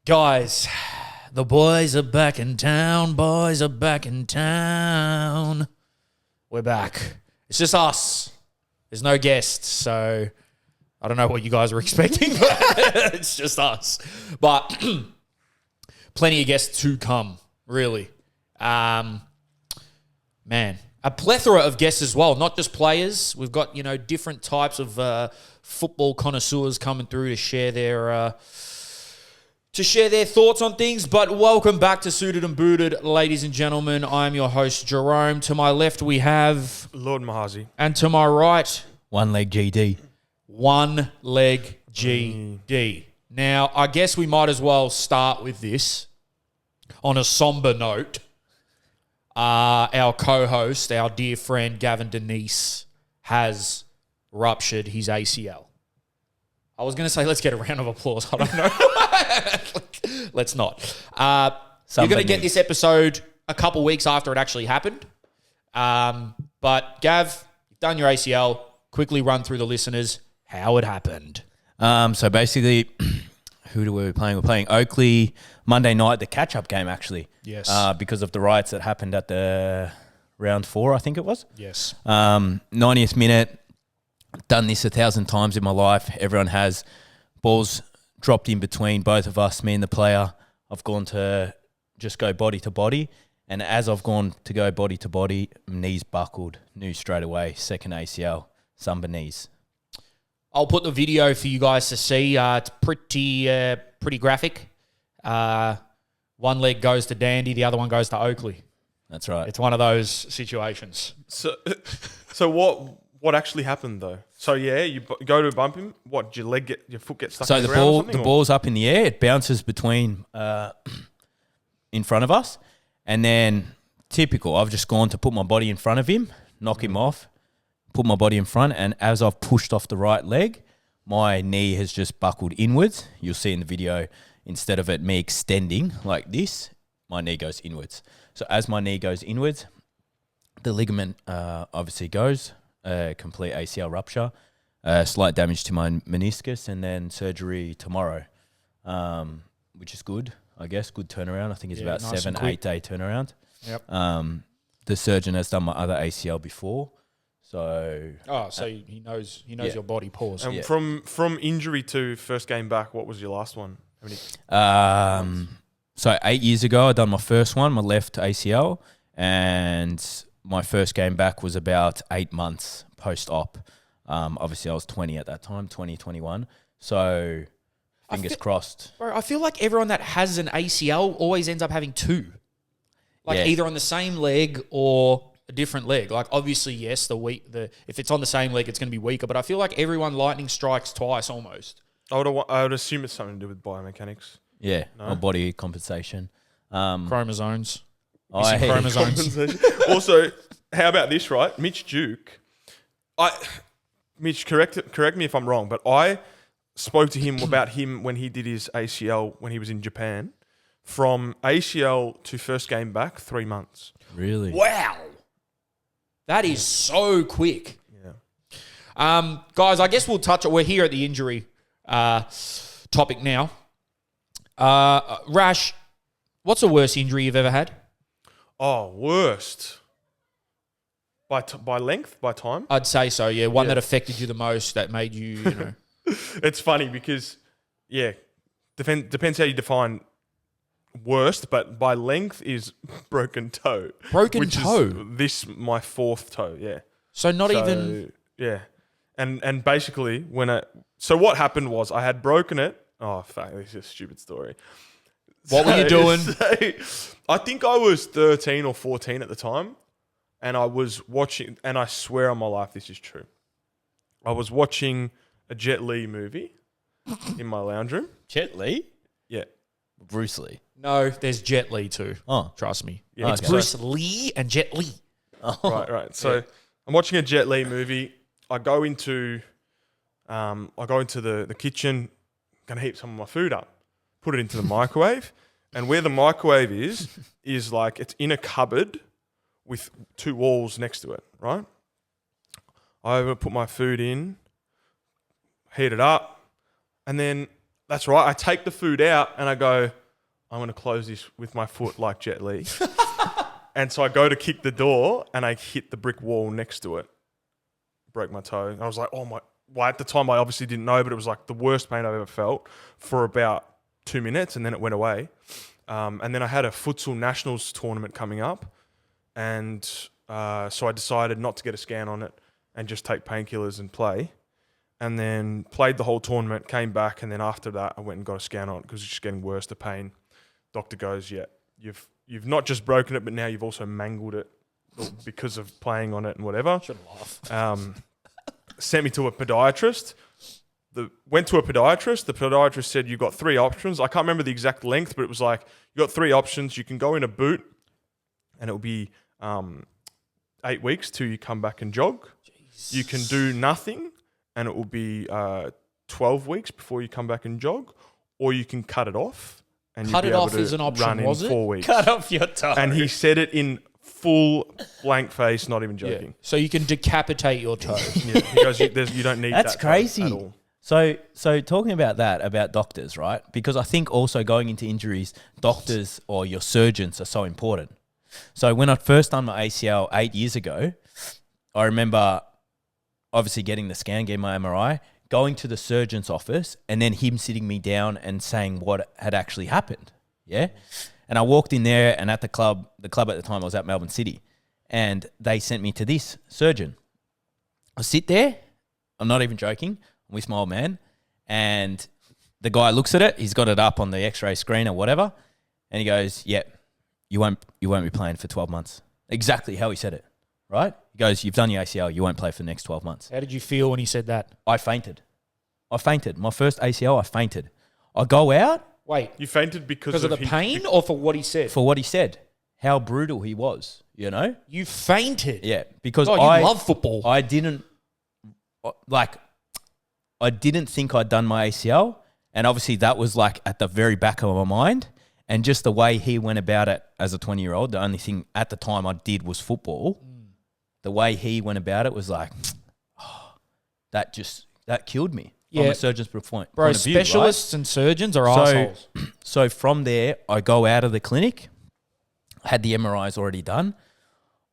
Guys, the boys are back in town. Boys are back in town. We're back. It's just us. There's no guests, so I don't know what you guys were expecting, but it's just us. But plenty of guests to come, really. Man, a plethora of guests as well, not just players. We've got, different types of football connoisseurs coming through to share their thoughts on things. But welcome back to Suited and Booted, ladies and gentlemen. I'm your host, Jerome. To my left, we have Lord Mahazi. And to my right, One Leg GD. One Leg GD. Now, I guess we might as well start with this on a somber note. Our co-host, our dear friend Gavin Denise, has ruptured his ACL. I was going to say, let's get a round of applause. I don't know. Let's not. You're going to get this episode a couple weeks after it actually happened. But Gav, you've done your ACL. Quickly run through the listeners how it happened. So basically, who were we playing? We're playing Oakley Monday night, the catch-up game, actually. Yes. Because of the riots that happened at the round 4, I think it was. Yes. 90th minute. Done this 1,000 times in my life. Everyone has. Balls dropped in between both of us, me and the player. I've gone to just go body to body. And as I've gone to go body to body, knees buckled. Knew straight away. Second ACL. Sumba knees. I'll put the video for you guys to see. It's pretty graphic. One leg goes to Dandy, the other one goes to Oakley. That's right. It's one of those situations. So what actually happened though? So yeah, you go to bump him. What? Did your foot get stuck? So in the ground or ball, something, the ball's up in the air. It bounces between in front of us, and then typical. I've just gone to put my body in front of him, knock him off, put my body in front, and as I've pushed off the right leg, my knee has just buckled inwards. You'll see in the video, instead of it me extending like this, my knee goes inwards. So as my knee goes inwards, the ligament obviously goes. Complete ACL rupture, slight damage to my meniscus, and then surgery tomorrow, which is good, I guess. Good turnaround. I think it's about nice 7-8 day turnaround. Yep. The surgeon has done my other ACL before, so he knows your body. Pause. And from injury to first game back, what was your last one? So 8 years ago, I done my first one, my left ACL, and my first game back was about 8 months post-op. Obviously, I was 20 at that time, 21. So, fingers crossed. Bro, I feel like everyone that has an ACL always ends up having two. Either on the same leg or a different leg. Like, obviously, yes, if it's on the same leg, it's going to be weaker. But I feel like everyone lightning strikes twice almost. I would assume it's something to do with biomechanics. Yeah, No? or body compensation. Chromosomes. Hey. Chromosomes. Also, how about this, right? Mitch Duke. Mitch, correct me if I'm wrong, but I spoke to him about him when he did his ACL when he was in Japan. From ACL to first game back, 3 months. Really? Wow. That is so quick. Yeah. Guys, I guess we're here at the injury topic now. Rash, what's the worst injury you've ever had? Oh, worst. By length, by time? I'd say so, yeah. One that affected you the most, that made you, It's funny because, depends how you define worst, but by length is broken toe. Broken toe? Is my fourth toe, yeah. So even... Yeah. And basically, so what happened was I had broken it. Oh, fuck, this is a stupid story. What were you doing? I think I was 13 or 14 at the time, and I was watching, and I swear on my life this is true. I was watching a Jet Li movie in my lounge room. Jet Li? Yeah. Bruce Lee. No, there's Jet Li too. Oh. Trust me. Yeah, It's okay. Bruce Lee and Jet Li. Oh. Right. So I'm watching a Jet Li movie. I go into the kitchen, gonna heat some of my food up, put it into the microwave, and where the microwave is like it's in a cupboard with two walls next to it, right? I put my food in, heat it up, and then That's right. I take the food out and I go, I'm going to close this with my foot like Jet Li. And so I go to kick the door and I hit the brick wall next to it. Broke my toe. And I was like, oh my. Well, at the time I obviously didn't know, but it was like the worst pain I've ever felt for about 2 minutes, and then it went away. And then I had a futsal nationals tournament coming up. And so I decided not to get a scan on it and just take painkillers and play. And then played the whole tournament, came back, and then after that I went and got a scan on it because it's just getting worse, the pain. Doctor goes, yeah, you've not just broken it, but now you've also mangled it because of playing on it and whatever. Should laugh. Sent me to a podiatrist. Went to a podiatrist. The podiatrist said, you've got 3 options. I can't remember the exact length, but it was like, you got 3 options. You can go in a boot and it'll be 8 weeks till you come back and jog. Jeez. You can do nothing and it will be 12 weeks before you come back and jog, or you can cut it off and you'll be able to is an option, run in 4 weeks. Cut off your toe. And he said it in full blank face, not even joking. Yeah. So you can decapitate your toe. Yeah. He goes, you don't need That's that crazy. at all. So talking about that, about doctors, right? Because I think also going into injuries, doctors or your surgeons are so important. So when I first done my ACL 8 years ago, I remember obviously getting the scan, getting my MRI, going to the surgeon's office, and then him sitting me down and saying what had actually happened. Yeah. And I walked in there, and at the club at the time I was at Melbourne City, and they sent me to this surgeon. I sit there, I'm not even joking, I'm with my old man, and the guy looks at it, he's got it up on the x-ray screen or whatever, and he goes, yeah, you won't be playing for 12 months. Exactly how he said it, right? He goes, you've done your ACL, you won't play for the next 12 months. How did you feel when he said that? I fainted. My first ACL, I fainted. I go out. Wait. You fainted because of the pain or for what he said? For what he said. How brutal he was, you know? You fainted? Yeah, because you love football. I didn't think I'd done my ACL, and obviously that was like at the very back of my mind, and just the way he went about it as a 20-year-old, the only thing at the time I did was football. The way he went about it was like, that killed me. From a surgeon's point Bro, of view, specialists right? and surgeons are assholes. So from there, I go out of the clinic, had the MRIs already done.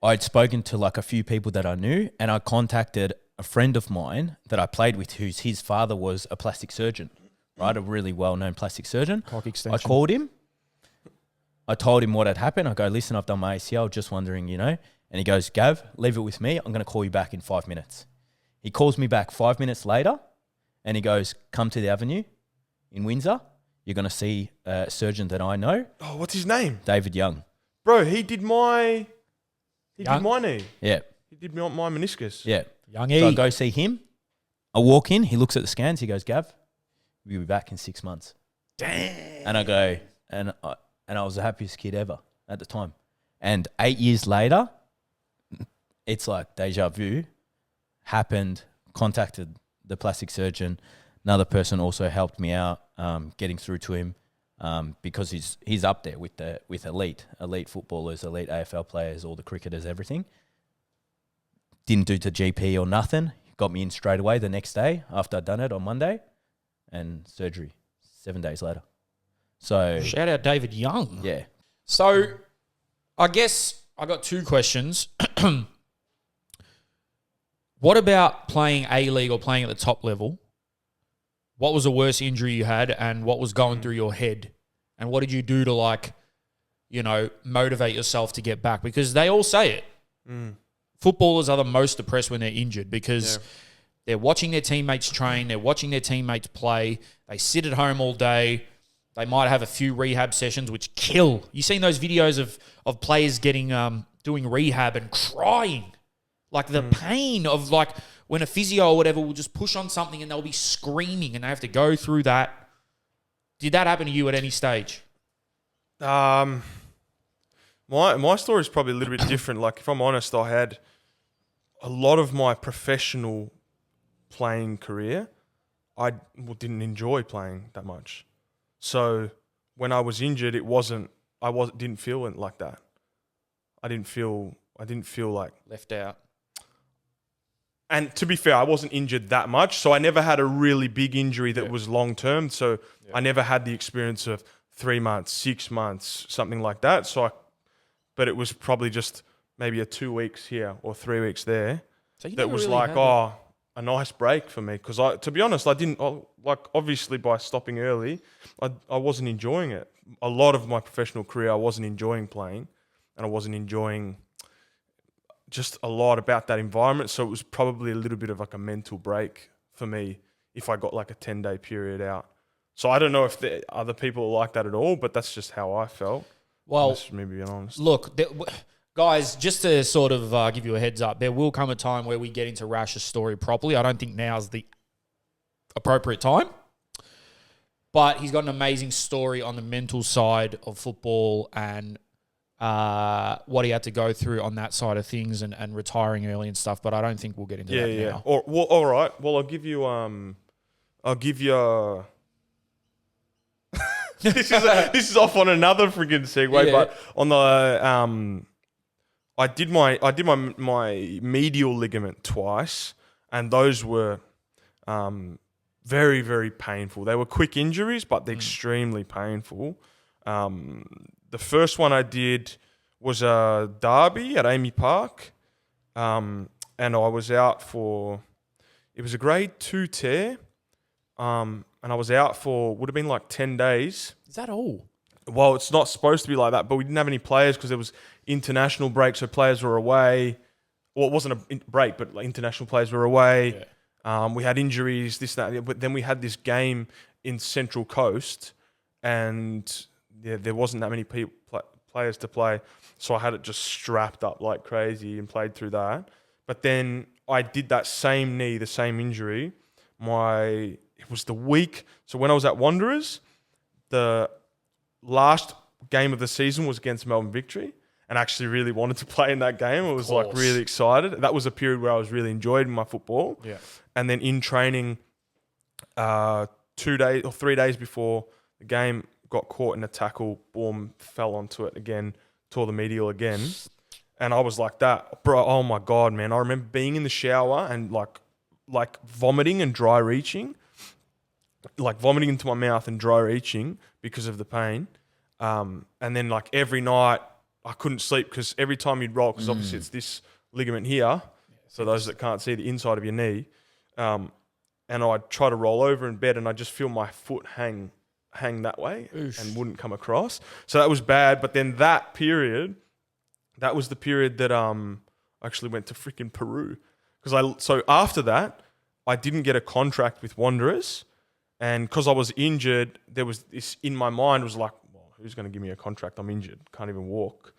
I'd spoken to like a few people that I knew, and I contacted a friend of mine that I played with his father was a plastic surgeon, right? A really well-known plastic surgeon. Cock extension. I called him. I told him what had happened. I go, listen, I've done my ACL, just wondering, you know. And he goes, Gav, leave it with me. I'm going to call you back in 5 minutes. He calls me back 5 minutes later. And he goes, come to the Avenue in Windsor. You're going to see a surgeon that I know. Oh, what's his name? David Young. Bro, he did my knee. Yeah. He did my meniscus. Yeah. Young So I go see him. I walk in. He looks at the scans. He goes, Gav, you'll be back in 6 months. Damn. And I go, and I was the happiest kid ever at the time. And 8 years later, it's like deja vu. Happened, contacted the plastic surgeon. Another person also helped me out getting through to him because he's up there with elite footballers, elite AFL players, all the cricketers, everything. Didn't do to GP or nothing. Got me in straight away the next day after I'd done it on Monday, and surgery 7 days later. So shout out David Young. Yeah. So I guess I got 2 questions. What about playing A-League or playing at the top level? What was the worst injury you had, and what was going through your head? And what did you do to, like, you know, motivate yourself to get back? Because they all say it. Footballers are the most depressed when they're injured because they're watching their teammates train, they're watching their teammates play, they sit at home all day, they might have a few rehab sessions which kill. You've seen those videos of players getting doing rehab and crying. Like the pain of like when a physio or whatever will just push on something and they'll be screaming and they have to go through that. Did that happen to you at any stage? My story is probably a little bit different. Like if I'm honest, I had a lot of my professional playing career. I didn't enjoy playing that much. So when I was injured, didn't feel it like that. I didn't feel like Left out. And to be fair, I wasn't injured that much, so I never had a really big injury that was long term. So I never had the experience of 3 months, 6 months, something like that. But it was probably just maybe a 2 weeks here or 3 weeks there. So you that never was really like, had a nice break for me. Because to be honest, I didn't obviously by stopping early, I wasn't enjoying it. A lot of my professional career, I wasn't enjoying playing, and I wasn't enjoying just a lot about that environment. So it was probably a little bit of like a mental break for me if I got like a 10-day period out. So I don't know if there other people are like that at all, but that's just how I felt. Well, that's maybe being honest. Look, guys, just to sort of give you a heads up, there will come a time where we get into Rash's story properly. I don't think now's the appropriate time. But he's got an amazing story on the mental side of football and what he had to go through on that side of things and retiring early and stuff. But I don't think we'll get into that now. All right. Well, I'll give you this is off on another freaking segue, but on the I did my medial ligament twice, and those were very, very painful. They were quick injuries, but they're extremely painful. The first one I did was a derby at Amy Park, and I was out for. It was a grade 2 tear, and I was out for would have been like 10 days. Is that all? Well, it's not supposed to be like that, but we didn't have any players because there was international break, so players were away. Well, it wasn't a break, but like international players were away. Yeah. We had injuries, this, that, but then we had this game in Central Coast, and there wasn't that many players to play, so I had it just strapped up like crazy and played through that. But then I did that same knee, the same injury. It was the week. So when I was at Wanderers, the last game of the season was against Melbourne Victory, and I actually really wanted to play in that game. I was like really excited. That was a period where I was really enjoying my football. Yeah. And then in training, 2 days or 3 days before the game, got caught in a tackle, boom, fell onto it again, tore the medial again. And I was like that, bro, oh my God, man. I remember being in the shower and like vomiting and dry reaching, like vomiting into my mouth and dry reaching because of the pain. And then like every night I couldn't sleep because every time you'd roll, because obviously it's this ligament here, for those that can't see the inside of your knee, and I'd try to roll over in bed and I'd just feel my foot hang that way and wouldn't come across. So that was bad. But then that was the period that I actually went to freaking Peru. So after that, I didn't get a contract with Wanderers. And because I was injured, there was this in my mind was like, well, who's going to give me a contract? I'm injured. Can't even walk.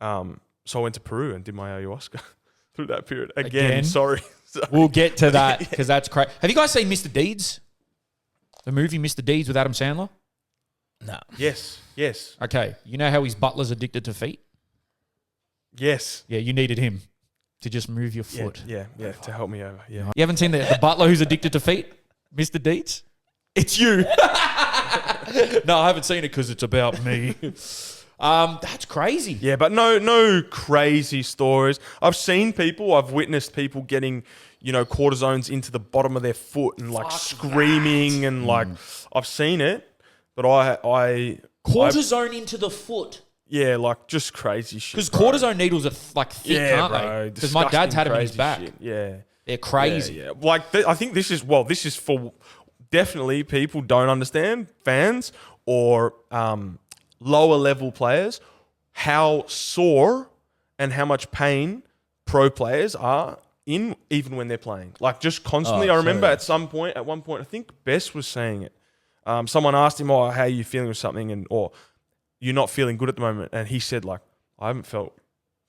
So I went to Peru and did my ayahuasca through that period. Again. Sorry. We'll get to that because that's crazy. Have you guys seen Mr. Deeds? The movie Mr. Deeds with Adam Sandler? No. Yes. Okay. You know how his butler's addicted to feet? Yes. Yeah, you needed him to just move your foot. Yeah, to help me over. Yeah. You haven't seen the butler who's addicted to feet? Mr. Deeds? It's you. No, I haven't seen it because it's about me. That's crazy. Yeah, but no crazy stories. I've witnessed people getting, cortisones into the bottom of their foot and like screaming and like I've seen it, but I cortisone into the foot. Yeah, like just crazy shit. Because cortisone needles are like thick, aren't they? Because my dad's had them in his back. Shit. Yeah, they're crazy. Yeah. Like I think this is for definitely people don't understand, fans or lower level players, how sore and how much pain pro players are in even when they're playing. Like just constantly. I remember at one point, I think Bess was saying it. Someone asked him, "Oh, how are you feeling with something?" or "You're not feeling good at the moment," and he said, "Like I haven't felt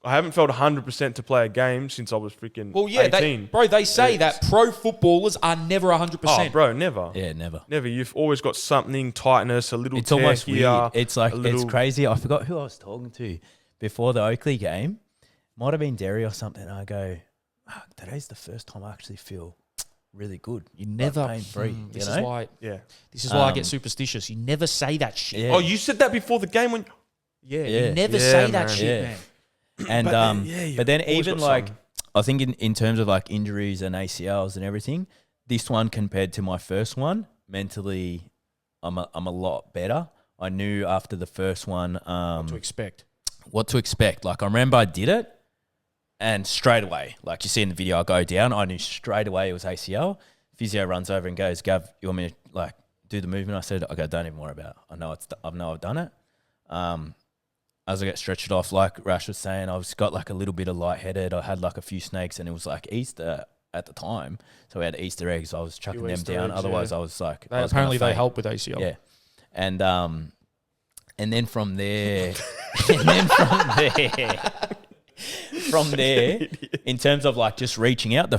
100% to play a game since I was freaking 18. They say that pro footballers are never 100%. Oh, bro, never. Yeah, never. Never. You've always got something, tightness, a little. It's tear almost here, weird. It's like it's crazy. I forgot who I was talking to before the Oakley game. Might have been Derry or something. I go, today's the first time I actually feel really good. You never pain free. This is why. Yeah. This is why I get superstitious. You never say that shit. Yeah. Oh, you said that before the game when. Yeah. You never say that shit, man. And but then even like I think in terms of like injuries and ACLs and everything, this one compared to my first one, mentally, I'm a lot better. I knew after the first one What to expect. Like I remember I did it, and straight away, like you see in the video, I go down. I knew straight away it was ACL. Physio runs over and goes, "Gav, you want me to like do the movement?" I said, "Okay, don't even worry about it. I know I've done it." As I get stretched off, like Rash was saying, I was got like a little bit of lightheaded. I had like a few snakes, and it was like Easter at the time, so we had Easter eggs. I was chucking them Easter down. eggs, Otherwise, yeah. I was like, Apparently they help with ACL. Yeah, and then from there, from there, in terms of like just reaching out,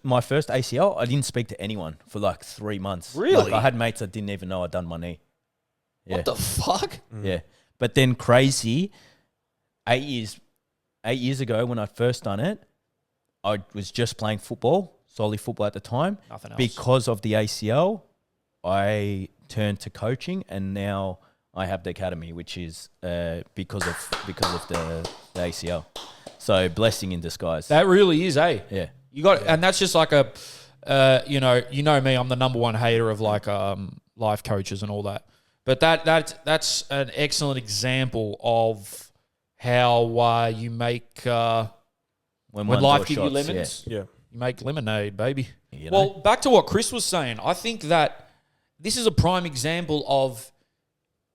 my first ACL, I didn't speak to anyone for like 3 months. Really? Like, I had mates that didn't even know I'd done my knee. Yeah. What the fuck? Yeah. But then crazy, 8 years ago when I first done it, I was just playing football, solely football at the time. Nothing else. Because of the ACL, I turned to coaching, and now I have the academy, which is because of the ACL. So blessing in disguise. That really is, eh? Yeah. You got, and that's just like a, you know me, I'm the number one hater of like life coaches and all that. But that's an excellent example of how you make when life gives you lemons, Yeah. you make lemonade, baby. You know? Well, back to what Chris was saying, I think that this is a prime example of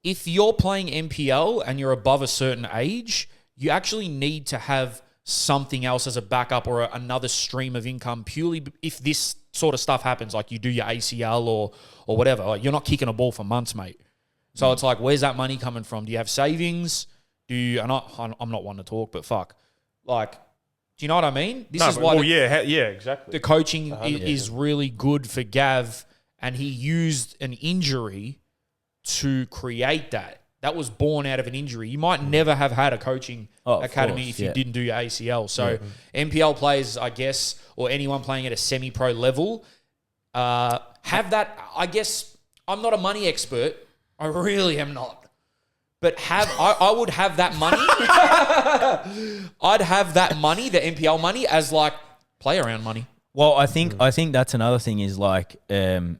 if you're playing NPL and you're above a certain age, you actually need to have something else as a backup or another stream of income purely if this sort of stuff happens, like you do your ACL or whatever. Like you're not kicking a ball for months, mate. So it's like, where's that money coming from? Do you have savings? I'm not one to talk, but fuck. Like, do you know what I mean? This is why exactly. the coaching is really good for Gav, and he used an injury to create that. That was born out of an injury. You might never have had a coaching academy if you didn't do your ACL. So NPL players, I guess, or anyone playing at a semi-pro level, have that. I guess I'm not a money expert. I really am not. But I would have that money. I'd have that money, the NPL money, as like play around money. Well, I think that's another thing is like a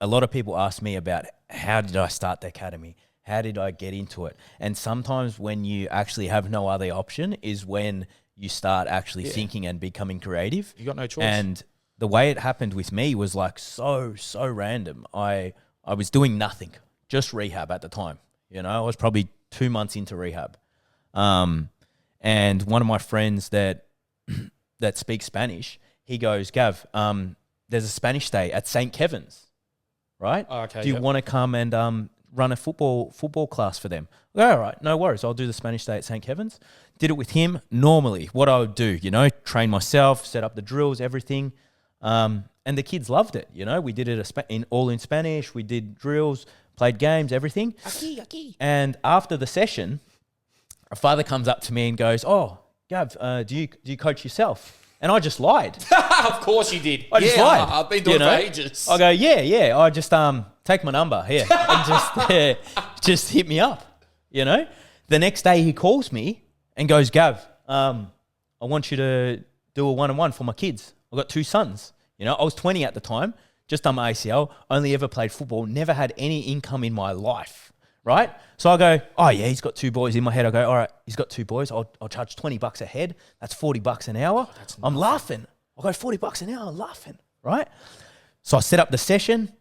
lot of people ask me about how did I start the academy? How did I get into it? And sometimes when you actually have no other option is when you start actually thinking and becoming creative. You got no choice. And the way it happened with me was like so random. I was doing nothing, just rehab at the time. You know, I was probably 2 months into rehab. And one of my friends that speaks Spanish, he goes, "Gav, there's a Spanish day at St. Kevin's, right? Oh, okay, do you want to come and run a football class for them?" I go, "All right, no worries. I'll do the Spanish day at St. Kevin's." Did it with him. Normally, what I would do, train myself, set up the drills, everything. And the kids loved it. We did it all in Spanish. We did drills, played games, everything. Aquí. And after the session, a father comes up to me and goes, "Oh, Gav, do you coach yourself?" And I just lied. Of course you did. I just lied. I've been doing it for ages. I go, yeah. I just take my number here and just hit me up. The next day he calls me and goes, "Gav, I want you to do a 1-on-1 for my kids. I've got 2 sons." I was 20 at the time, just done my ACL, only ever played football, never had any income in my life, right? So I go, "Oh yeah, he's got 2 boys." In my head, I go, "All right, he's got 2 boys. I'll charge $20 a head. That's $40 an hour." I'm laughing. I go, $40 an hour, I'm laughing, right? So I set up the session,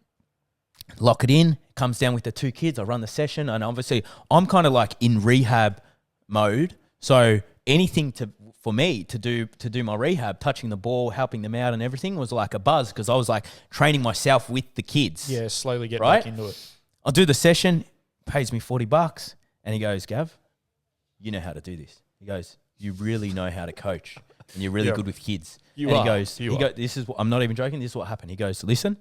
lock it in, comes down with the 2 kids. I run the session, and obviously I'm kind of like in rehab mode. So anything for me to do my rehab, touching the ball, helping them out and everything was like a buzz because I was like training myself with the kids. Yeah, slowly get right? back into it. I'll do the session, pays me $40, and he goes, "Gav, you know how to do this." He goes, "You really know how to coach, and you're really good with kids." He goes, "This is what I'm not even joking. This is what happened." He goes, "Listen,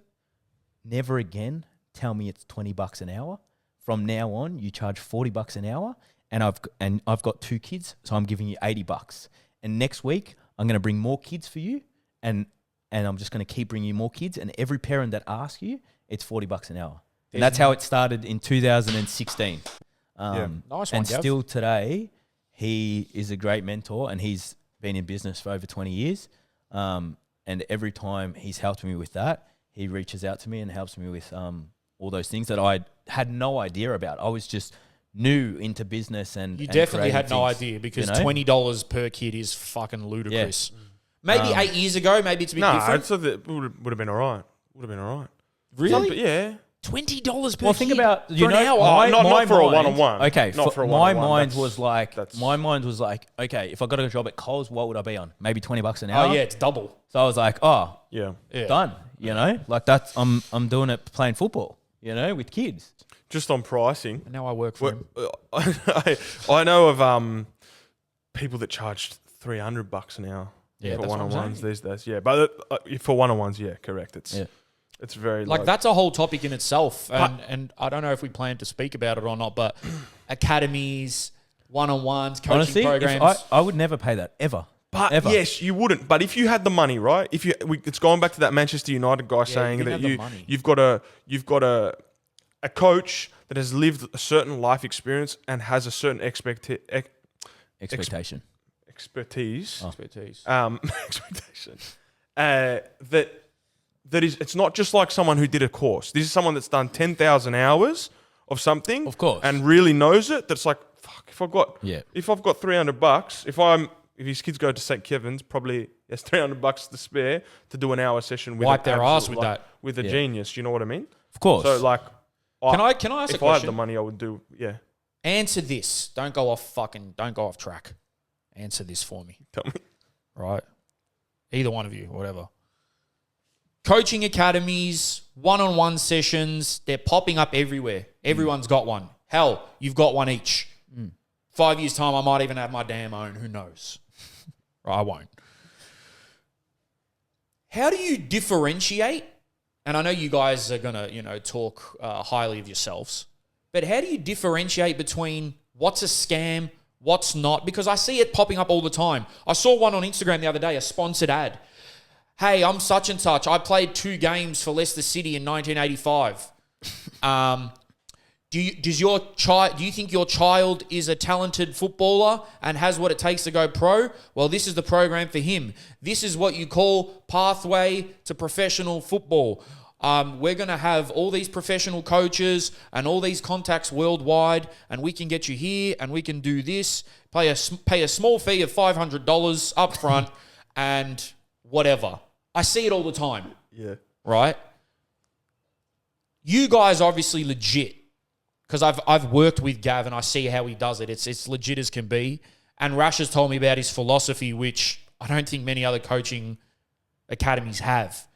never again tell me it's $20 an hour. From now on, you charge $40 an hour, and I've got 2 kids, so I'm giving you $80. And next week, I'm going to bring more kids for you, and I'm just going to keep bringing you more kids. And every parent that asks you, it's $40 an hour." And that's how it started in 2016. Nice one, and Gav. still today, he is a great mentor, and he's been in business for over 20 years. And every time he's helped me with that, he reaches out to me and helps me with all those things that I had no idea about. I was just new into business and You definitely had no things, idea because you know? $20 per kid is fucking ludicrous. Maybe 8 years ago, maybe it's a bit different. so that would have been all right. Would have been all right. Really? Yeah. $20 per Well, think kid about for an hour. not for a mind- one-on-one. Okay, Not for a my one-on-one. mind That's- was like, that's- okay, if I got a job at Coles, what would I be on? Maybe $20 an hour. Oh, yeah, it's double. So I was like, oh, Yeah. Yeah. done. You know, like that's I'm doing it playing football. You know, with kids. Just on pricing. And now I work for him. I know of people that charged $300 an hour Yeah, for that's what I'm one-on-ones saying. these days. Yeah, but for one-on-ones, yeah, correct. Yeah. It's very Like low. that's a whole topic in itself, and I don't know if we plan to speak about it or not. But academies, one-on-ones, coaching Honestly, programs. I would never pay that ever. But ever. yes, you wouldn't. But if you had the money, right? It's going back to that Manchester United guy saying you that have the money. you've got a coach that has lived a certain life experience and has a certain Expectation. expertise. Expertise. Expectation. That is, it's not just like someone who did a course. This is someone that's done 10,000 hours of something, Of course. and really knows it. That's like, fuck. If I've got $300, if his kids go to St. Kevin's, probably there's $300 to spare to do an hour session with Wipe an their absolute, ass with like, that. with a Yeah. genius. You know what I mean? Of course. So like, Can I ask a if I had question? the money, I would do. Yeah, Answer this. Don't go off track. Answer this for me. tell me. Right? Either one of you, whatever. Coaching academies, one-on-one sessions, they're popping up everywhere. Everyone's got one. Hell, you've got one each. 5 years' time, I might even have my damn own. Who knows? I won't. How do you differentiate? And I know you guys are going to, talk highly of yourselves. But how do you differentiate between what's a scam, what's not? Because I see it popping up all the time. I saw one on Instagram the other day, a sponsored ad. Hey, I'm such and such. I played 2 games for Leicester City in 1985. Do you think your child is a talented footballer and has what it takes to go pro? Well, this is the program for him. This is what you call pathway to professional football. We're going to have all these professional coaches and all these contacts worldwide, and we can get you here and we can do this. Pay a small fee of $500 up front and whatever. I see it all the time. Yeah. Right? You guys are obviously legit because I've worked with Gavin. I see how he does it. It's legit as can be. And Rash has told me about his philosophy, which I don't think many other coaching academies have.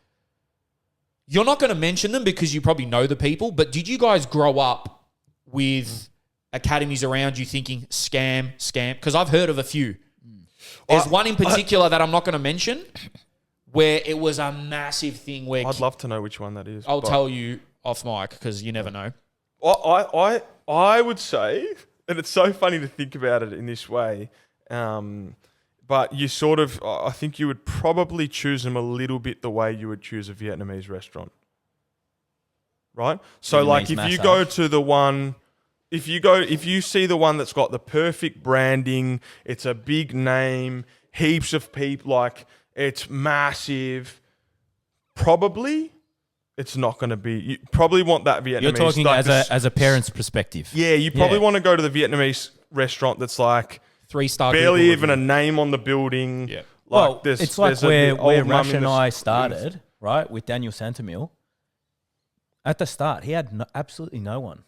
You're not going to mention them because you probably know the people, but did you guys grow up with academies around you thinking scam? Because I've heard of a few. There's one in particular that I'm not going to mention where it was a massive thing where I'd love to know which one that is. I'll tell you off mic because you never know. I would say, and it's so funny to think about it in this way, but you sort of, I think you would probably choose them a little bit the way you would choose a Vietnamese restaurant, right? So Vietnamese like if you massage. go to the one, if you see the one that's got the perfect branding, it's a big name, heaps of people, like it's massive, probably it's not going to be. You probably want that Vietnamese. You're talking like as a parent's perspective. Yeah, you probably Yeah. want to go to the Vietnamese restaurant that's like 3-star barely Google even a review. name on the building. Yeah. Like Well, there's, it's like there's where old mum Rash in and the I s- started, right, with Daniel Santamil. At the start, he had absolutely no one,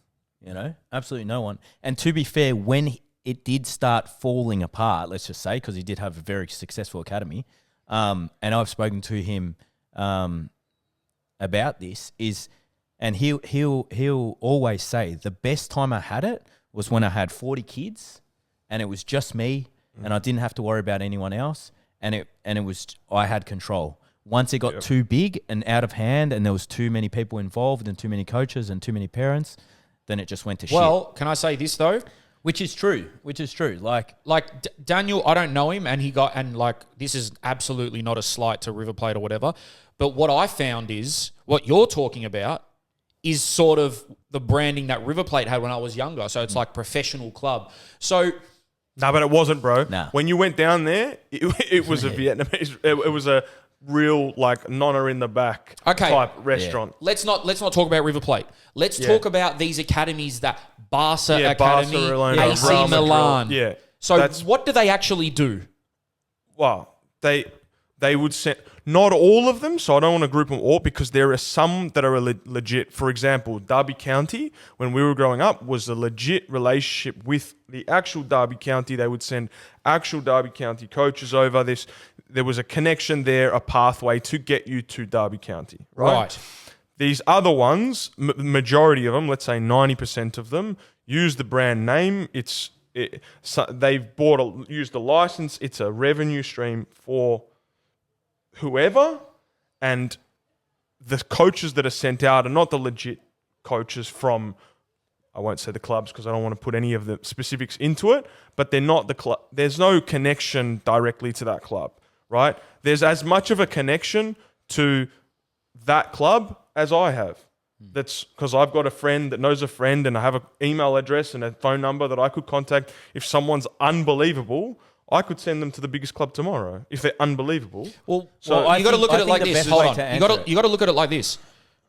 absolutely no one. And to be fair, when it did start falling apart, let's just say, because he did have a very successful academy, and I've spoken to him about this, and he'll always say the best time I had it was when I had 40 kids, and it was just me, and I didn't have to worry about anyone else, and it was I had control. Once it got too big and out of hand, and there was too many people involved, and too many coaches, and too many parents, then it just went to shit. Well, can I say this though? Which is true. Like Daniel, I don't know him, and this is absolutely not a slight to River Plate or whatever. But what I found is what you're talking about is sort of the branding that River Plate had when I was younger. So it's like professional club. So No, but it wasn't, bro. Nah. When you went down there, it was a Vietnamese. It was a real like nonna in the back type restaurant. Let's not talk about River Plate. Let's talk about these academies that Barca Academy, Barcelona, AC Real Madrid. Milan. Yeah. So what do they actually do? Well, they would send not all of them, so I don't want to group them all because there are some that are legit. For example, Derby County, when we were growing up, was a legit relationship with the actual Derby County. They would send actual Derby County coaches over. There was a connection there, a pathway to get you to Derby County. Right. These other ones, majority of them, let's say 90% of them, use the brand name. They've used the license. It's a revenue stream for whoever, and the coaches that are sent out are not the legit coaches from, I won't say the clubs because I don't want to put any of the specifics into it, but they're not the club. There's no connection directly to that club, right? There's as much of a connection to that club as I have. That's because I've got a friend that knows a friend and I have an email address and a phone number that I could contact. If someone's unbelievable, I could send them to the biggest club tomorrow if they're unbelievable. Well, you got to look at it like this. Hold on. You got to look at it like this,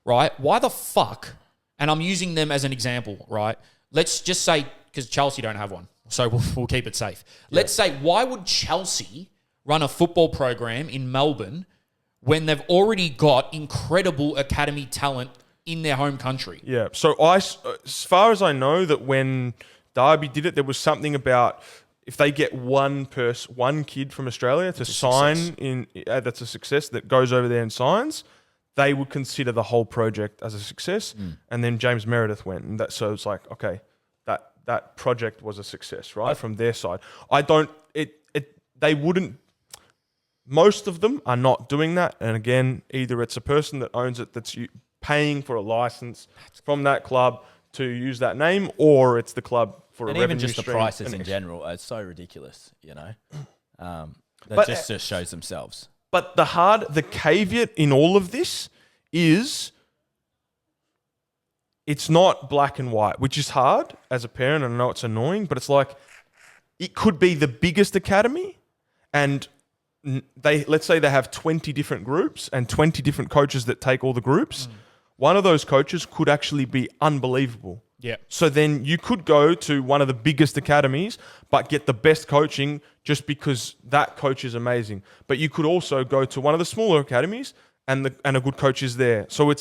right? Why the fuck? And I'm using them as an example, right? Let's just say because Chelsea don't have one, so we'll keep it safe. Yeah. Let's say why would Chelsea run a football program in Melbourne when they've already got incredible academy talent in their home country? Yeah. So as far as I know, that when Derby did it, there was something about if they get one kid from Australia to sign that's a success, that goes over there and signs, they would consider the whole project as a success. And then James Meredith went, and so it's like, okay, that project was a success, right? From their side. They wouldn't. Most of them are not doing that, and again, either it's a person that owns it that's paying for a license from that club to use that name, or it's the club for a revenue stream. And even just the prices in general are so ridiculous, you know. That just shows themselves. But the caveat in all of this is it's not black and white, which is hard as a parent, and I know it's annoying, but it's like it could be the biggest academy, and let's say they have 20 different groups and 20 different coaches that take all the groups. One of those coaches could actually be unbelievable. Yeah. So then you could go to one of the biggest academies, but get the best coaching just because that coach is amazing. But you could also go to one of the smaller academies and a good coach is there. So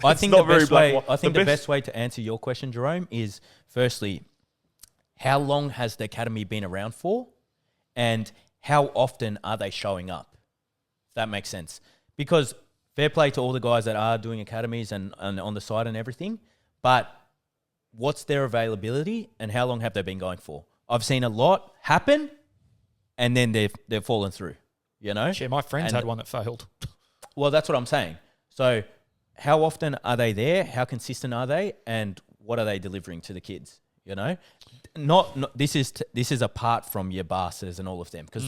I think not very black and white. I think the best way to answer your question, Jerome, is firstly, how long has the academy been around for, and how often are they showing up? If that makes sense. Because fair play to all the guys that are doing academies and on the side and everything, but what's their availability and how long have they been going for? I've seen a lot happen and then they've fallen through, you know? Yeah, my friends had one that failed. Well, that's what I'm saying. So how often are they there? How consistent are they? And what are they delivering to the kids, you know? Not this is apart from your Barcas and all of them, because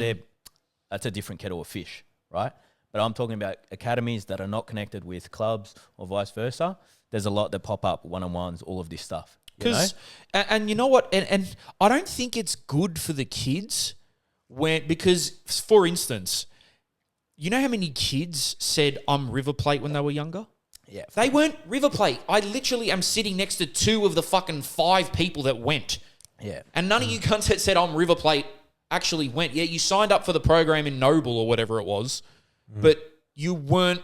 that's a different kettle of fish, right? But I'm talking about academies that are not connected with clubs or vice versa. There's a lot that pop up, one-on-ones, all of this stuff. And you know what? And I don't think it's good for the kids because, for instance, you know how many kids said, I'm River Plate when they were younger? Yeah. They weren't River Plate. I literally am sitting next to 2 of the fucking 5 people that went. Yeah. And none of you cunts that said, I'm River Plate actually went. Yeah, you signed up for the program in Noble or whatever it was. But you were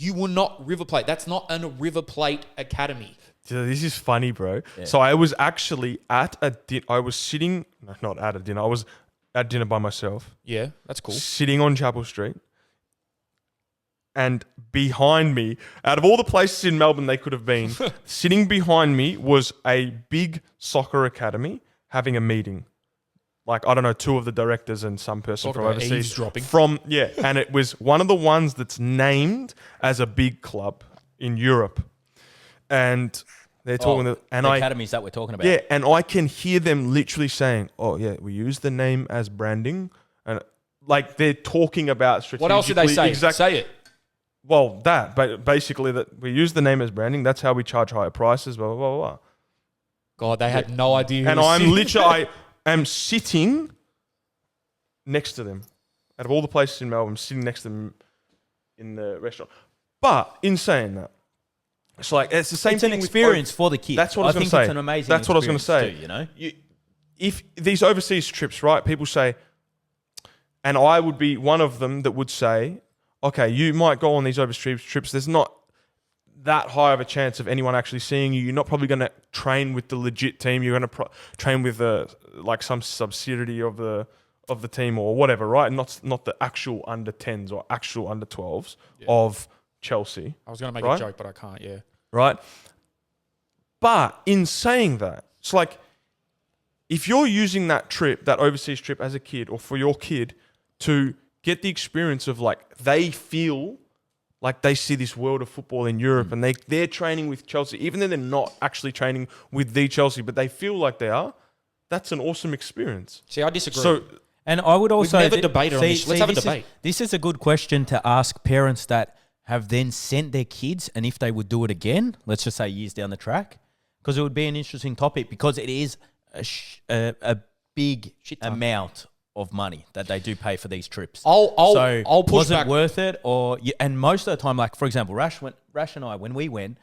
not River Plate. That's not a River Plate academy. This is funny, bro. Yeah. So I was actually at a dinner. I was sitting, not at a dinner. I was at dinner by myself. Yeah, that's cool. Sitting on Chapel Street. And behind me, out of all the places in Melbourne they could have been, sitting behind me was a big soccer academy having a meeting. Like, I don't know, 2 of the directors and some person from overseas. Eavesdropping. And it was one of the ones that's named as a big club in Europe. And they're talking... the academies that we're talking about. Yeah, and I can hear them literally saying, oh, yeah, we use the name as branding. And like, they're talking about strategically... What else did they say? Say it. Well, but basically that we use the name as branding. That's how we charge higher prices, blah, blah, blah, blah. God, they had no idea. And I'm literally... am sitting next to them. Out of all the places in Melbourne, I'm sitting next to them in the restaurant. But in saying that, it's like it's the same It's thing an with experience for the kids. That's what I was going to say. It's an amazing. That's what I was going to say. Too, you know, if these overseas trips, right? People say, and I would be one of them that would say, okay, you might go on these overseas trips. There's not that high of a chance of anyone actually seeing you. You're not probably going to train with the legit team. You're going to train with like some subsidiary of the team or whatever, right? Not the actual under 10s or actual under 12s of Chelsea. I was going to make a joke, but I can't. Yeah. Right. But in saying that, it's like if you're using that trip, that overseas trip as a kid or for your kid to get the experience of like they feel like they see this world of football in Europe and they're training with Chelsea, even though they're not actually training with the Chelsea, but they feel like they are, that's an awesome experience. See, I disagree. So, and I would also we've never debated on this. Let's have a debate. This is a good question to ask parents that have then sent their kids, and if they would do it again, let's just say years down the track, because it would be an interesting topic because it is a big amount of money that they do pay for these trips. I'll push was back. it worth it? Or and most of the time, like for example, Rash and I, when we went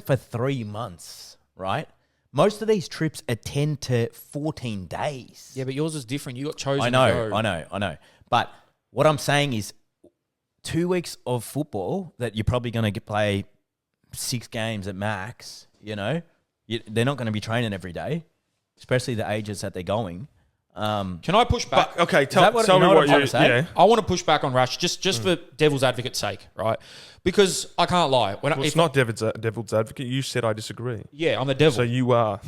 for 3 months, right? Most of these trips are 10 to 14 days. Yeah, but yours is different. You got chosen. I know. But what I'm saying is 2 weeks of football that you're probably going to play 6 games at max, you know, they're not going to be training every day, especially the ages that they're going. Can I push back? But, okay, tell me what I'm trying you to say. yeah. I want to push back on Rash just for devil's advocate's sake, right? Because I can't lie. It's not devil's advocate. You said I disagree. Yeah, I'm the devil. So you are.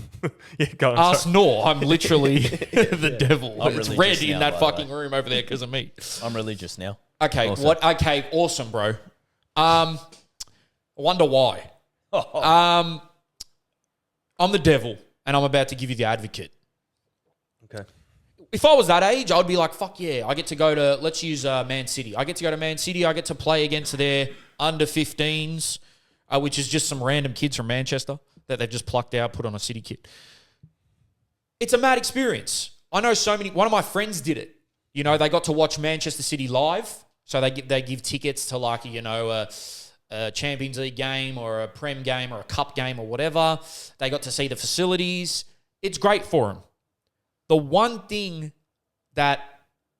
Yeah, go on. Us nor. I'm literally the devil. I'm It's religious red in now, that by the fucking room over there because of me. I'm religious now. Okay, Also. what? Okay, awesome, bro. I wonder why. I'm the devil, and I'm about to give you the advocate. Okay. If I was that age, I'd be like, fuck yeah, I get to go to, let's use Man City. I get to go to Man City. I get to play against their under 15s, which is just some random kids from Manchester that they've just plucked out, put on a City kit. It's a mad experience. I know so many, one of my friends did it. You know, they got to watch Manchester City live. So they give tickets to like, you know, a Champions League game or a Prem game or a Cup game or whatever. They got to see the facilities. It's great for them. The one thing that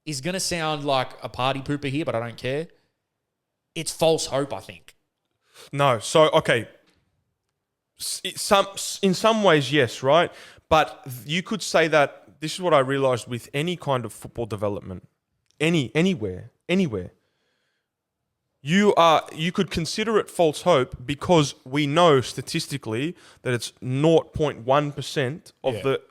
is going to sound like a party pooper here, but I don't care, it's false hope, I think. No. So, okay. In some ways, yes, right? But you could say that this is what I realized with any kind of football development, anywhere. You could consider it false hope because we know statistically that it's 0.1%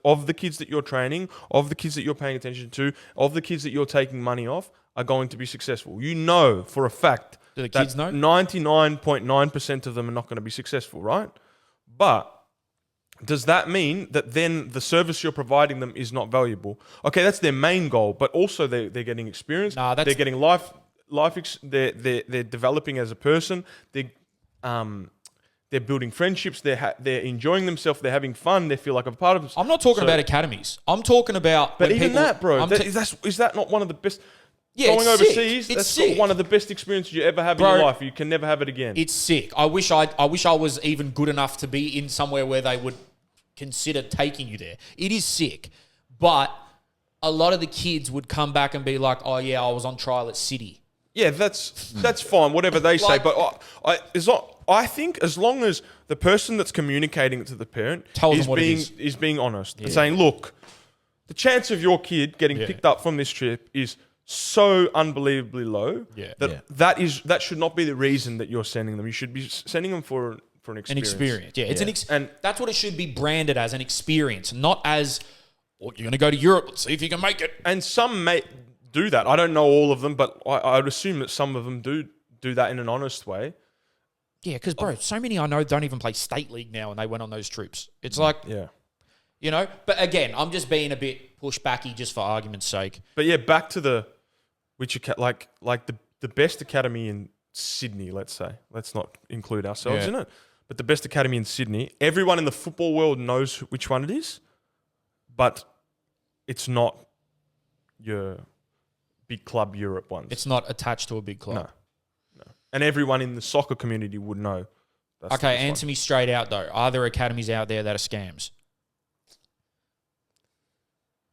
of the kids that you're training, of the kids that you're paying attention to, of the kids that you're taking money off are going to be successful. You know for a fact Do the kids know? 99.9% of them are not going to be successful, right? But does that mean that then the service you're providing them is not valuable? Okay, that's their main goal, but also they're getting experience. They're getting they're developing as a person. They're building friendships. They're enjoying themselves. They're having fun. They feel like a part of it. I'm not talking about academies. I'm talking about. But even that, bro, is that not one of the best? Yeah, going it's overseas, sick. that's one of the best experiences you ever have in your life. You can never have it again. It's sick. I wish I was even good enough to be in somewhere where they would consider taking you there. It is sick, but a lot of the kids would come back and be like, "Oh yeah, I was on trial at City." Yeah, that's fine, whatever they say. But I think as long as the person that's communicating it to the parent is being honest and saying, look, the chance of your kid getting picked up from this trip is so unbelievably low that should not be the reason that you're sending them. You should be sending them for an experience. An experience, yeah. It's and that's what it should be branded as, an experience, not as, well, you're going to go to Europe, let's see if you can make it. And some may do that. I don't know all of them, but I would assume that some of them do that in an honest way. Yeah, because, bro, so many I know don't even play state league now and they went on those trips. It's like, you know, but again, I'm just being a bit pushbacky just for argument's sake. But yeah, back to the best academy in Sydney, let's say. Let's not include ourselves in it. But the best academy in Sydney, everyone in the football world knows which one it is, but it's not your big club Europe ones. It's not attached to a big club. No. And everyone in the soccer community would know. That's Okay, this answer me straight out though. Are there academies out there that are scams?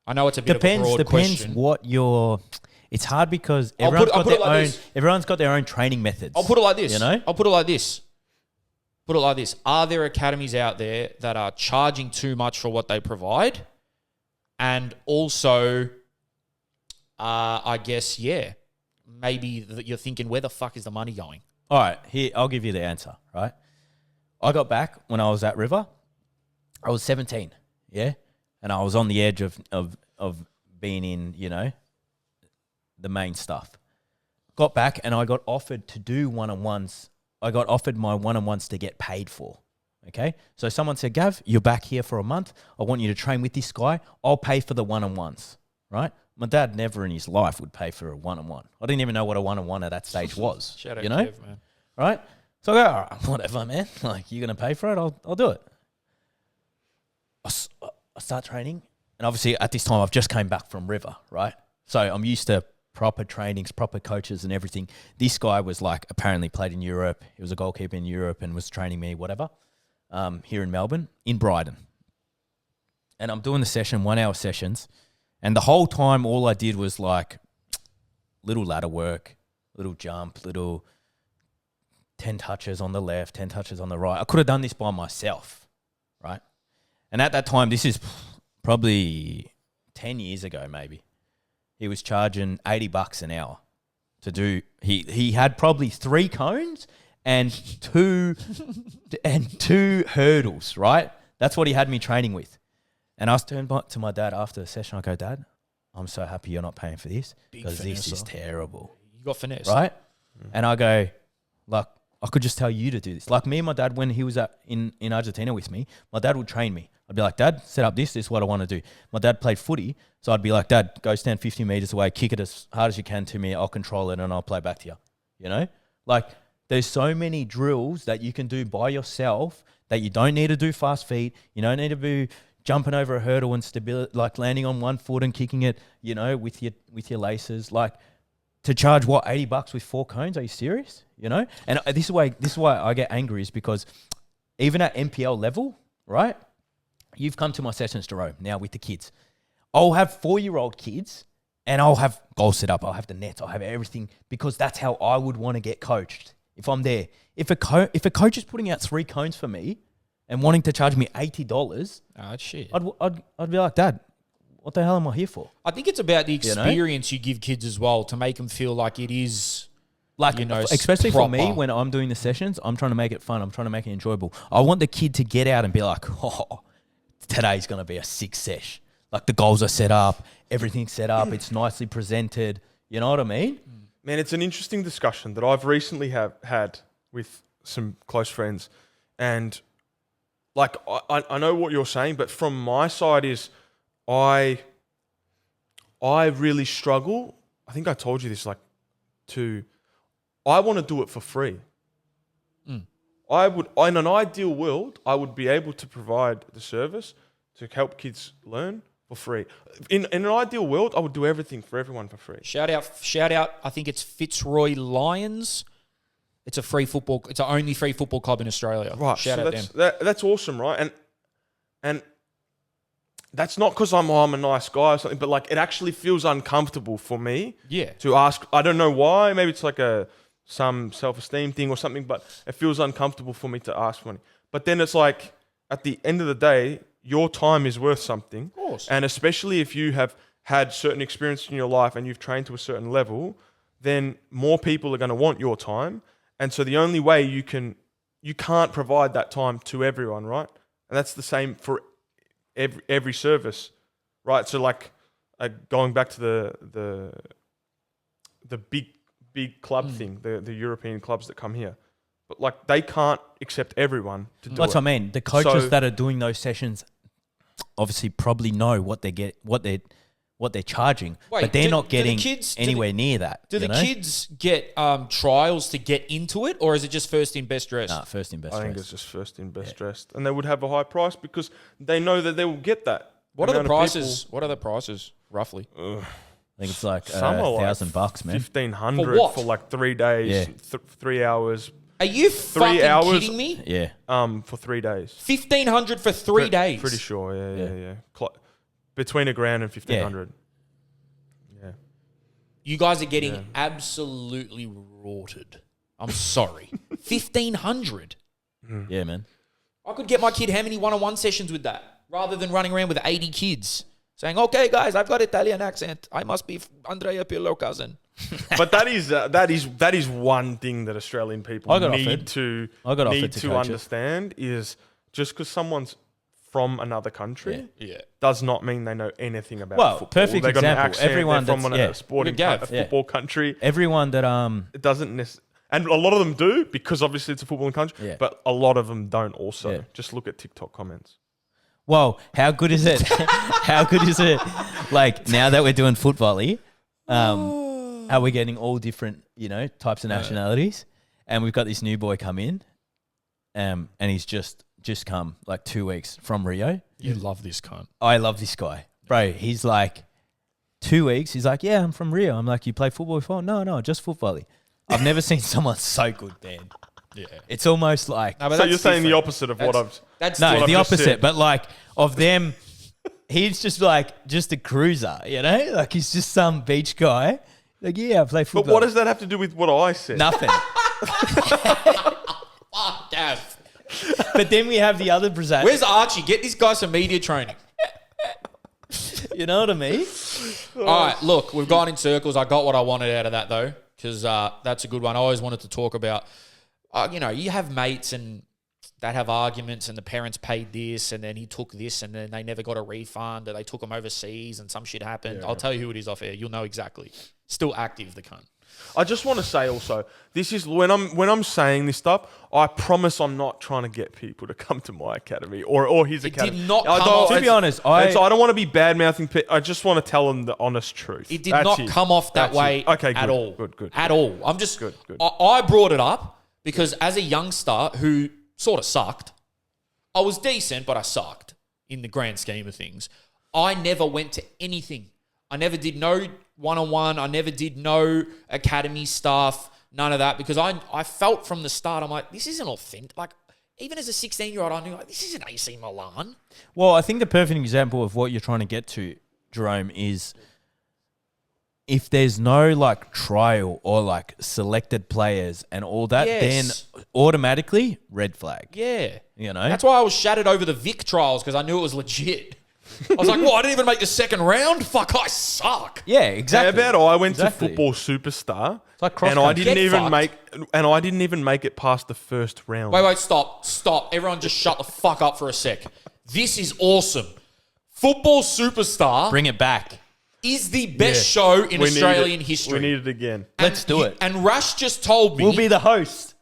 I know it's a bit of a broad question. What your. It's hard because I'll everyone's got their own training methods. I'll put it like this. You know? I'll put it like this. Are there academies out there that are charging too much for what they provide? And also, I guess, maybe you're thinking, where the fuck is the money going? All right, here, I'll give you the answer, right? I got back when I was at River. I was 17, yeah? And I was on the edge of being in, the main stuff. Got back and I got offered to do one-on-ones. I got offered my one-on-ones to get paid for, okay? So someone said, Gav, you're back here for a month. I want you to train with this guy. I'll pay for the one-on-ones, right? My dad never in his life would pay for a one-on-one. I didn't even know what a one-on-one at that stage was. Shout out Kev, man. Right? So I go, all right, whatever, man. Like, you're going to pay for it? I'll do it. I start training. And obviously at this time, I've just came back from River, right? So I'm used to proper trainings, proper coaches and everything. This guy was like apparently played in Europe. He was a goalkeeper in Europe and was training me, whatever, here in Melbourne, in Brighton. And I'm doing the session, 1 hour sessions. And the whole time, all I did was like little ladder work, little jump, little 10 touches on the left, 10 touches on the right. I could have done this by myself, right? And at that time, this is probably 10 years ago, maybe. He was charging $80 an hour to do. He had probably 3 cones and two hurdles, right? That's what he had me training with. And I was turned back to my dad after the session. I go, Dad, I'm so happy you're not paying for this because this is terrible. You got finesse, right? And I go, like, I could just tell you to do this. Like me and my dad, when he was in Argentina with me, my dad would train me. I'd be like, Dad, set up this. This is what I want to do. My dad played footy, so I'd be like, Dad, go stand 50 meters away, kick it as hard as you can to me. I'll control it and I'll play back to you. You know, like there's so many drills that you can do by yourself that you don't need to do fast feet. You don't need to be jumping over a hurdle and stability, like landing on one foot and kicking it, with your laces. Like to charge what, $80 with 4 cones? Are you serious? And this is why I get angry is because even at NPL level, right? You've come to my sessions, Jerome, now with the kids. I'll have 4-year-old kids and I'll have goals set up. I'll have the nets. I'll have everything because that's how I would want to get coached if I'm there. If a coach is putting out 3 cones for me and wanting to charge me $80, shit. I'd be like, Dad, what the hell am I here for? I think it's about the experience you give kids as well to make them feel like it is, like, especially proper. For me, when I'm doing the sessions, I'm trying to make it fun. I'm trying to make it enjoyable. I want the kid to get out and be like, oh, today's going to be a sick sesh. Like the goals are set up, everything's set up, it's nicely presented. You know what I mean? Man, it's an interesting discussion that I've recently had with some close friends. And like, I know what you're saying, but from my side is I really struggle. I think I told you this, I want to do it for free. In an ideal world, I would be able to provide the service to help kids learn for free. In an ideal world, I would do everything for everyone for free. Shout out. I think it's Fitzroy Lions. It's it's our only free football club in Australia. Right. Shout out them. That's awesome, right? And that's not because I'm a nice guy or something, but like it actually feels uncomfortable for me. Yeah. To ask. I don't know why. Maybe it's like some self-esteem thing or something, but it feels uncomfortable for me to ask money. But then it's like, at the end of the day, your time is worth something. Of course. And especially if you have had certain experience in your life and you've trained to a certain level, then more people are going to want your time. And so the only way you can't provide that time to everyone, right? And that's the same for every service, right? So like going back to the big club thing, the European clubs that come here. But like they can't accept everyone to do it. That's what I mean. The coaches that are doing those sessions obviously probably know what they're charging, but they're not getting anywhere near that. Do the kids get trials to get into it, or is it just first in best dressed? Nah, first in best dressed. I think it's just first in best dressed, and they would have a high price because they know that they will get that. What are the amount of prices? What are the prices, roughly? I think it's like Some are like $1,000, man. 1,500 For what? for like 3 days, Yeah. 3 hours. Are you fucking hours. kidding me? Yeah. For 3 days. 1,500 for 3 days. Pretty sure. Yeah. Between $1,000 and 1,500. Yeah. You guys are getting absolutely rorted. I'm sorry. 1,500. Yeah, man. I could get my kid how many one-on-one sessions with that, rather than running around with 80 kids saying, "Okay, guys, I've got Italian accent. I must be Andrea Pirlo cousin." But that is one thing that Australian people need to understand is just because someone's from another country does not mean they know anything about football. Perfect They've got an example. accent, Everyone they're from that's a sporting football country. Everyone that It doesn't necessarily. And a lot of them do because obviously it's a footballing country. Yeah. But a lot of them don't also. Yeah. Just look at TikTok comments. Well, how good is it? How good is it? Like now that we're doing footvolley, how we're getting all different, types of nationalities, and we've got this new boy come in, and he's just come like 2 weeks from Rio. You love this cunt. I love this guy, bro. He's like 2 weeks. He's like, yeah, I'm from Rio. I'm like, you play football before? No, just footvolley. I've never seen someone so good, Dan. Yeah. It's almost like So you're saying the opposite of what I've... That's no, the just opposite. said. But like of them, he's just a cruiser, Like he's just some beach guy. Like, yeah, I play football. But what does that have to do with what I said? Nothing. Fuck, Gav. But then we have the other Brazilian. Where's Archie? Get this guy some media training. You know what I mean? All right, look, we've gone in circles. I got what I wanted out of that, though, because that's a good one. I always wanted to talk about, you have mates and that have arguments and the parents paid this and then he took this and then they never got a refund or they took him overseas and some shit happened. I'll tell you who it is off air. You'll know exactly. Still active, the cunt. I just want to say also, this is when I'm saying this stuff, I promise I'm not trying to get people to come to my academy or his academy. Did not come off. To be honest, I don't want to be bad mouthing. I just want to tell them the honest truth. It did not come off that way Okay, at good, all. Good. At all. I'm just good. I brought it up because as a youngster who sort of sucked, I was decent, but I sucked in the grand scheme of things. I never went to anything. I never did no one-on-one. I never did no academy stuff, none of that, because I felt from the start, I'm like, this isn't authentic. Like, even as a 16-year-old, I knew, like, this isn't AC Milan. Well, I think the perfect example of what you're trying to get to, Jerome, is if there's no, like, trial or, like, selected players and all that, then automatically, red flag. Yeah. That's why I was shattered over the Vic trials, because I knew it was legit. I was like, I didn't even make the second round? Fuck, I suck. Yeah, exactly. How about I went to Football Superstar like and I didn't Get even make it past the first round. Wait, stop. Everyone just shut the fuck up for a sec. This is awesome. Football Superstar Bring it back. is the best show in Australian We history. need it again. Let's do it. And Rush just told me... We'll be the host.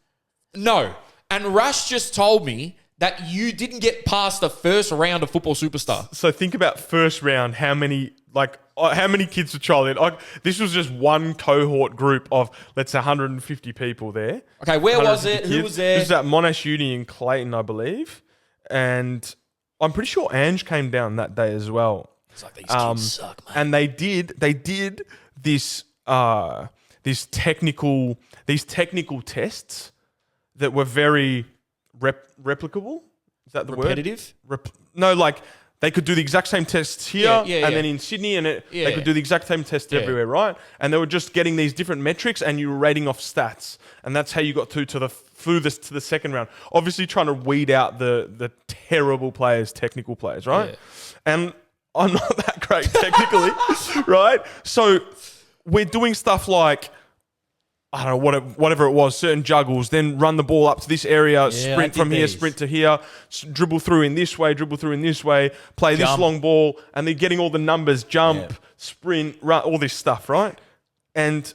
No. And Rush just told me that you didn't get past the first round of Football Superstar. So think about first round, how many kids were trialing? This was just one cohort group of, let's say, 150 people there. Okay, where was it? 150 Who kids. was there? This was at Monash Uni in Clayton, I believe. And I'm pretty sure Ange came down that day as well. It's like, these kids suck, man. And they did this these technical tests that were very replicable. Is that the Repetitive? word? No, like they could do the exact same tests here and then in Sydney, and they could do the exact same tests everywhere, right? And they were just getting these different metrics, and you were rating off stats, and that's how you got through to the furthest to the second round. Obviously, trying to weed out the terrible players, technical players, right? Yeah. And I'm not that great technically, right? So we're doing stuff like, I don't know, whatever it was, certain juggles, then run the ball up to this area, sprint from here, sprint to here, dribble through in this way, play this long ball, and they're getting all the numbers, jump, sprint, run, all this stuff, right? And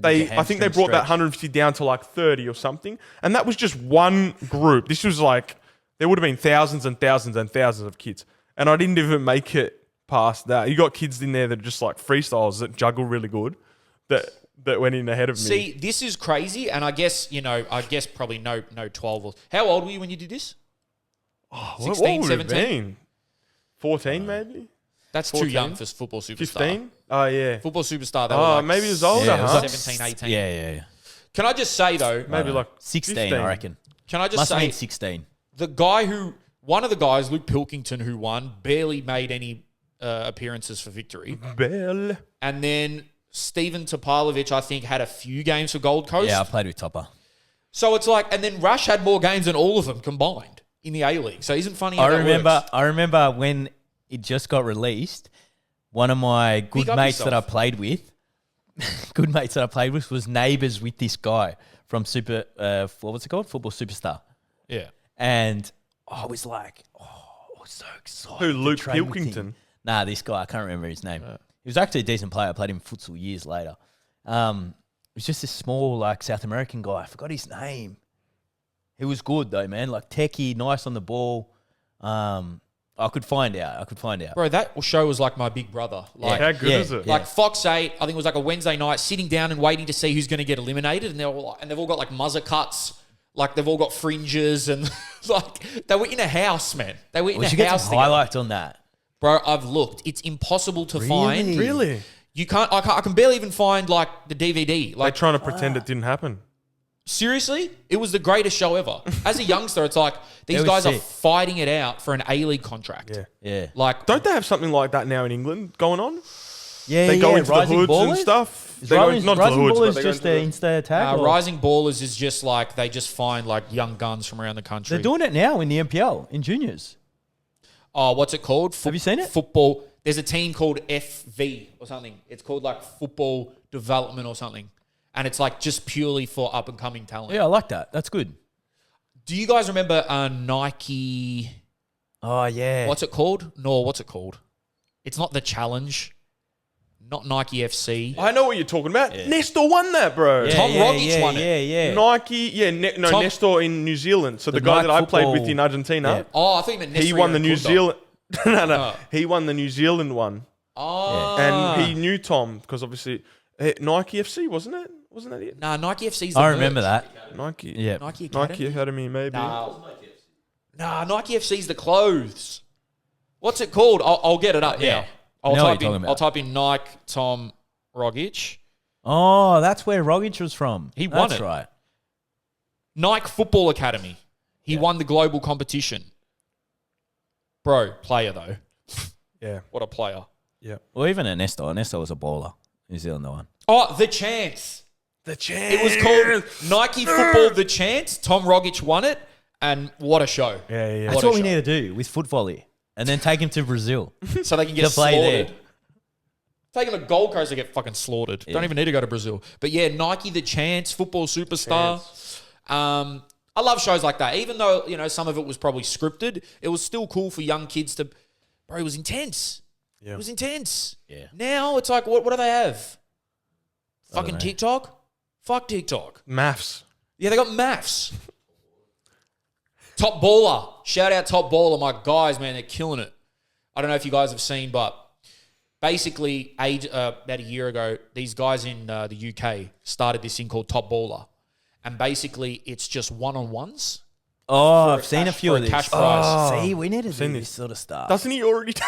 I think they brought that 150 down to like 30 or something. And that was just one group. This was like, there would have been thousands and thousands and thousands of kids. And I didn't even make it past that. You got kids in there that are just like freestyles that juggle really good that went in ahead of me. See, this is crazy, and I guess probably no 12. How old were you when you did this? Oh, 16, what would it have 17? been? 14 maybe? That's 14? too young for football superstar. 15? Oh, yeah. Football superstar. They were Oh, like maybe it was older, Yeah, it was huh? like 17, 18. Yeah. Can I just say though? Maybe like 16, 15. I reckon. Can I just Must have say been 16. one of the guys, Luke Pilkington, who won, barely made any appearances for Victory, Bell. and then Steven Topalovic, I think, had a few games for Gold Coast. Yeah, I played with Topper. So it's like, and then Rush had more games than all of them combined in the A-League. So isn't funny how I remember when it just got released, one of my good mates that I played with was neighbours with this guy from what's it called? Football Superstar. Yeah. And I was like, I was so excited. Who, to Luke train with him. Pilkington? Nah, this guy, I can't remember his name. He was actually a decent player. I played him futsal years later. It was just this small, like, South American guy. I forgot his name. He was good, though, man. Like, techie, nice on the ball. I could find out. Bro, that show was like my big brother. Like, How good is it? Like Fox 8, I think it was like a Wednesday night, sitting down and waiting to see who's going to get eliminated, and they've all got like muzzer cuts, like they've all got fringes, and like they were in a house, man. They were in We a should get house some together. highlights on that. Bro, I've looked. It's impossible to find. Really? You can't. I can barely even find like the DVD. They're Like trying to pretend it didn't happen. seriously, it was the greatest show ever. As a youngster, it's like these It was guys are sick. fighting it out for an A-League contract. Yeah. Yeah. Like Don't they have something like that now in England going on? Yeah, They go into the hoods and stuff. They go Rising, not to the hoods, Ballers but they go just into an the... Insta tag? Or- Rising Ballers is just like they just find like young guns from around the country. They're doing it now in the NPL, in juniors. Oh, what's it called? Have you seen it? Football. There's a team called FV or something. It's called like Football Development or something. And it's like just purely for up and coming talent. Yeah, I like that. That's good. Do you guys remember Nike? Oh, yeah. What's it called? No, what's it called? It's not the Challenge. Not Nike FC. I know what you're talking about. Nestor won that, bro. Yeah, Tom yeah, Rogic won it. Yeah. Nike, Tom- Nestor in New Zealand. So the The guy Nike that I played football- with in Argentina, Yeah. Oh, I think he won the New Zealand. No. He won the New Zealand one. Oh. And he knew Tom because obviously Nike FC, wasn't it? Wasn't that it? Nah, Nike FC's the I remember merch. that. Nike. Yeah. Nike Academy? Nike Academy, maybe. Nah, Nike FC's the clothes. What's it called? I'll get it up Yeah. now. I know what you're talking about. I'll type in Nike Tom Rogic. Oh, that's where Rogic was from. He won That's it. right. Nike Football Academy. He won the global competition. Bro, player though. Yeah. What a player. Yeah. Well, even at Nestor. Nestor was a baller. New Zealand one. Oh, The Chance. The chance. It was called Nike Football The Chance. Tom Rogic won it. And what a show. Yeah. That's What a what we show. need to do with foot volley. And then take him to Brazil. So they can get To play slaughtered. there. Take them to Gold Coast, they get fucking slaughtered. Don't even need to go to Brazil. But yeah, Nike The Chance, Football Superstar. I love shows like that. Even though, you know, some of it was probably scripted, it was still cool for young kids to... Bro, it was intense. Yeah. It was intense. Yeah. Now it's like, what do they have? Fucking know. TikTok? Fuck TikTok. Maths. Yeah, they got maths. Top Baller. Shout out Top Baller. My guys, man, they're killing it. I don't know if you guys have seen, but basically about a year ago, these guys in the UK started this thing called Top Baller. And basically, it's just one-on-ones. Oh, I've seen a few for of a these. cash prize. See, we need to do seen this this. sort of stuff. Doesn't he already? So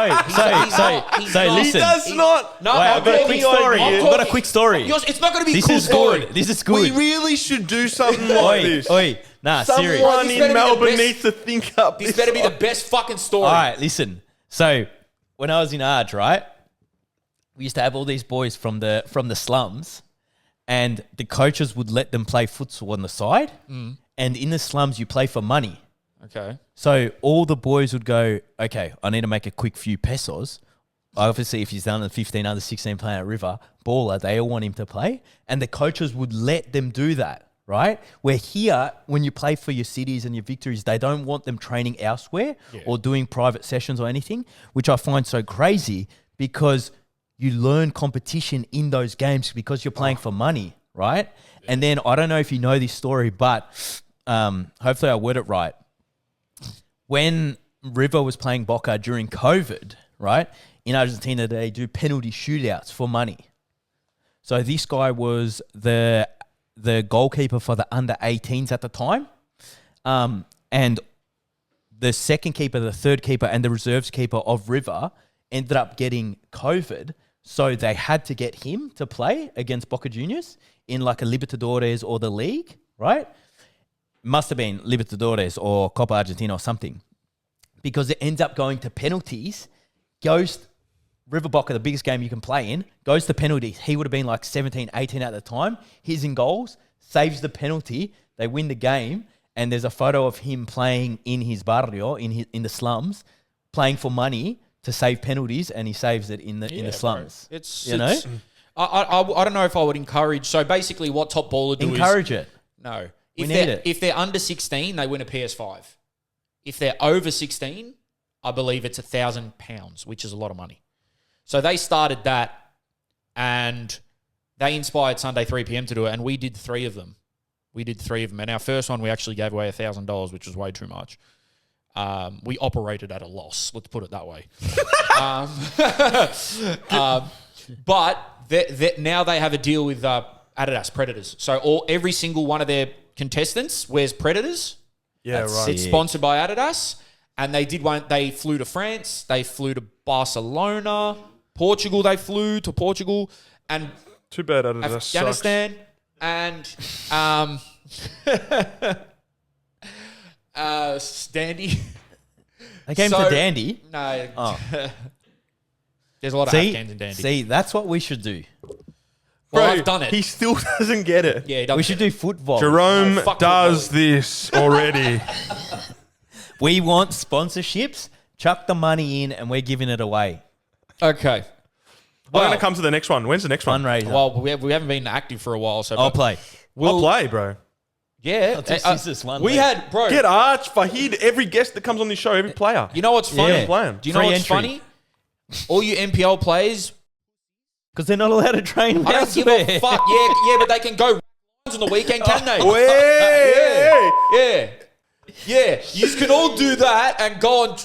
he's not. listen. He does not. No, Wait, I'm I've got a talking- quick story. I'm I've got a talking- quick story. It's not going to be a This cool is story. good. This is We good. really should do something like this. Oi. Nah, serious. Someone This better be in the Melbourne best- needs to think up This this. better be the best fucking story. All right, listen. So when I was in Arge, right, we used to have all these boys from the slums, and the coaches would let them play futsal on the side. And in the slums, you play for money. Okay. So all the boys would go, okay, I need to make a quick few pesos. Obviously, if he's under 15, under 16 playing at River, baller, they all want him to play. And the coaches would let them do that, right? Where here, when you play for your cities and your victories, they don't want them training elsewhere or doing private sessions or anything, which I find so crazy because you learn competition in those games because you're playing for money, right? And then I don't know if you know this story, but hopefully I word it right. When River was playing Boca during COVID, right, in Argentina, they do penalty shootouts for money. So this guy was the goalkeeper for the under-18s at the time. And the second keeper, the third keeper, and the reserves keeper of River ended up getting COVID. So they had to get him to play against Boca Juniors in like a Libertadores or the league, right? Must have been Libertadores or Copa Argentina or something. Because it ends up going to penalties, goes River Boca, the biggest game you can play in, goes to penalties. He would have been like 17, 18 at the time. He's in goals, saves the penalty. They win the game. And there's a photo of him playing in his barrio, in the slums, playing for money to save penalties, and he saves it in the slums. Bro. I don't know if I would encourage. So basically, what top baller do encourage it. No, We need it. If they're under 16, they win a PS5. If they're over 16, I believe it's £1,000, which is a lot of money. So they started that, and they inspired Sunday 3 p.m. to do it, and we did 3 of them. And our first one, we actually gave away $1,000, which was way too much. We operated at a loss. Let's put it that way. But now they have a deal with Adidas Predators. So every single one of their contestants wears Predators. Yeah, right. It's sponsored by Adidas. And they did one. They flew to France. They flew to Barcelona. Portugal, they flew to Portugal. And Too bad Adidas Afghanistan. sucks. And Standy. They came to Dandy. No. Oh. There's a lot of Afghans in Dandy. See, that's what we should do. Well, Bro, I've done it. He still doesn't get it. Yeah, he doesn't We should get do football. Jerome No, fuck does football. this already. We want sponsorships. Chuck the money in, and we're giving it away. it. Okay. I'm going to come to the next one. When's the next one? Fundraiser. Well, we haven't been active for a while, so I'll play. I'll play, bro. Yeah, I'll just this one. we mate. had bro. Get Arch, Fahid, every guest that comes on this show, every player. You know what's funny? Yeah. Plan. Do you know Free what's entry. funny? All you NPL players, Because they're not allowed to train I don't give a fuck. Yeah, but they can go on the weekend, can they? Hey! Yeah, you can all do that and go on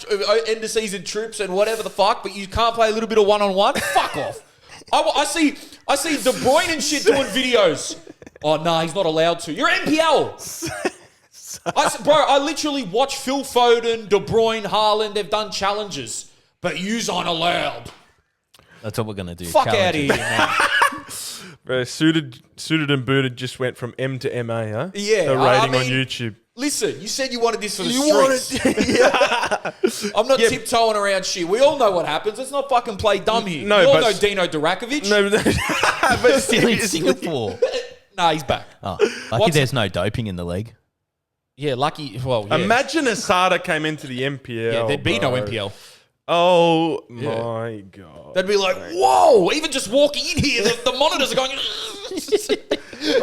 end of season trips and whatever the fuck, but you can't play a little bit of one-on-one. Fuck off. I see De Bruyne and shit doing videos. Oh no, he's not allowed to. You're NPL. I literally watch Phil Foden, De Bruyne, Haaland. They've done challenges, but yous aren't allowed. That's what we're going to do. Fuck out of Challenges. here, man. Bro, suited and booted just went from M to MA, huh? Yeah, The I rating on mean- YouTube. Listen, you said you wanted this for the streets. Yeah. I'm not tiptoeing around shit. We all know what happens. Let's not fucking play dumb here. No, you all but- know Dino Durakovic. No, but Still in seriously. Singapore. Nah, he's back. Oh, lucky there's no doping in the league. Yeah, lucky. Well, yeah. Imagine Asada came into the NPL. Yeah, there'd be no bro. NPL. Oh my god. They'd be like, whoa, even just walking in here, the monitors are going.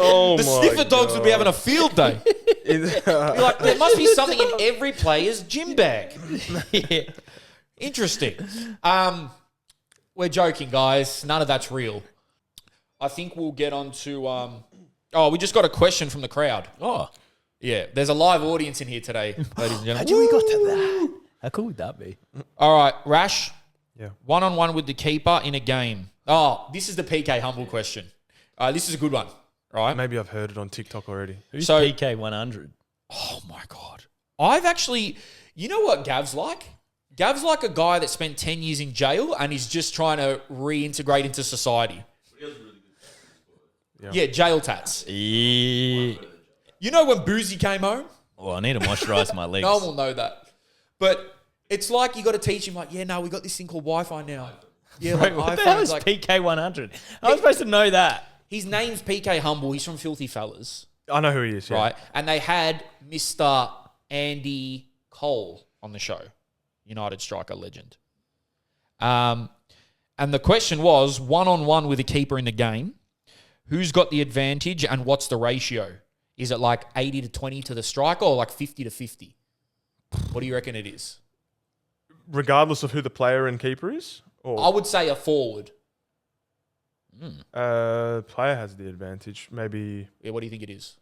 Oh The my sniffer dogs would be having a field day. You're like, there must be something in every player's gym bag. Yeah. Interesting. We're joking, guys. None of that's real. I think we'll get on to... we just got a question from the crowd. Oh, Yeah, there's a live audience in here today, ladies and gentlemen. how we got to that? How cool would that be? All right, Rash. Yeah. One-on-one with the keeper in a game. Oh, this is the PK Humble question. This is a good one, right? Maybe I've heard it on TikTok already. Who's So- PK 100? Oh, my God. I've actually... You know what Gav's like? Gav's like a guy that spent 10 years in jail and he's just trying to reintegrate into society. Yeah, jail tats. Yeah. You know when Boozy came home? Well, I need to moisturise my legs. No one will know that. But it's like you got to teach him, like, yeah, no, we got this thing called Wi-Fi now. Yeah, like What the hell iPhones. is Like, PK 100? I was supposed to know that. his name's PK Humble. He's from Filthy Fellas, I know who he is, yeah. right? And they had Mr. Andy Cole on the show, United striker legend. And the question was, one-on-one with a keeper in the game, who's got the advantage and what's the ratio? Is it like 80 to 20 to the striker or like 50 to 50? What do you reckon it is? Regardless of who the player and keeper is? Or I would say a forward. player has the advantage. Maybe, Yeah, what do you think it is?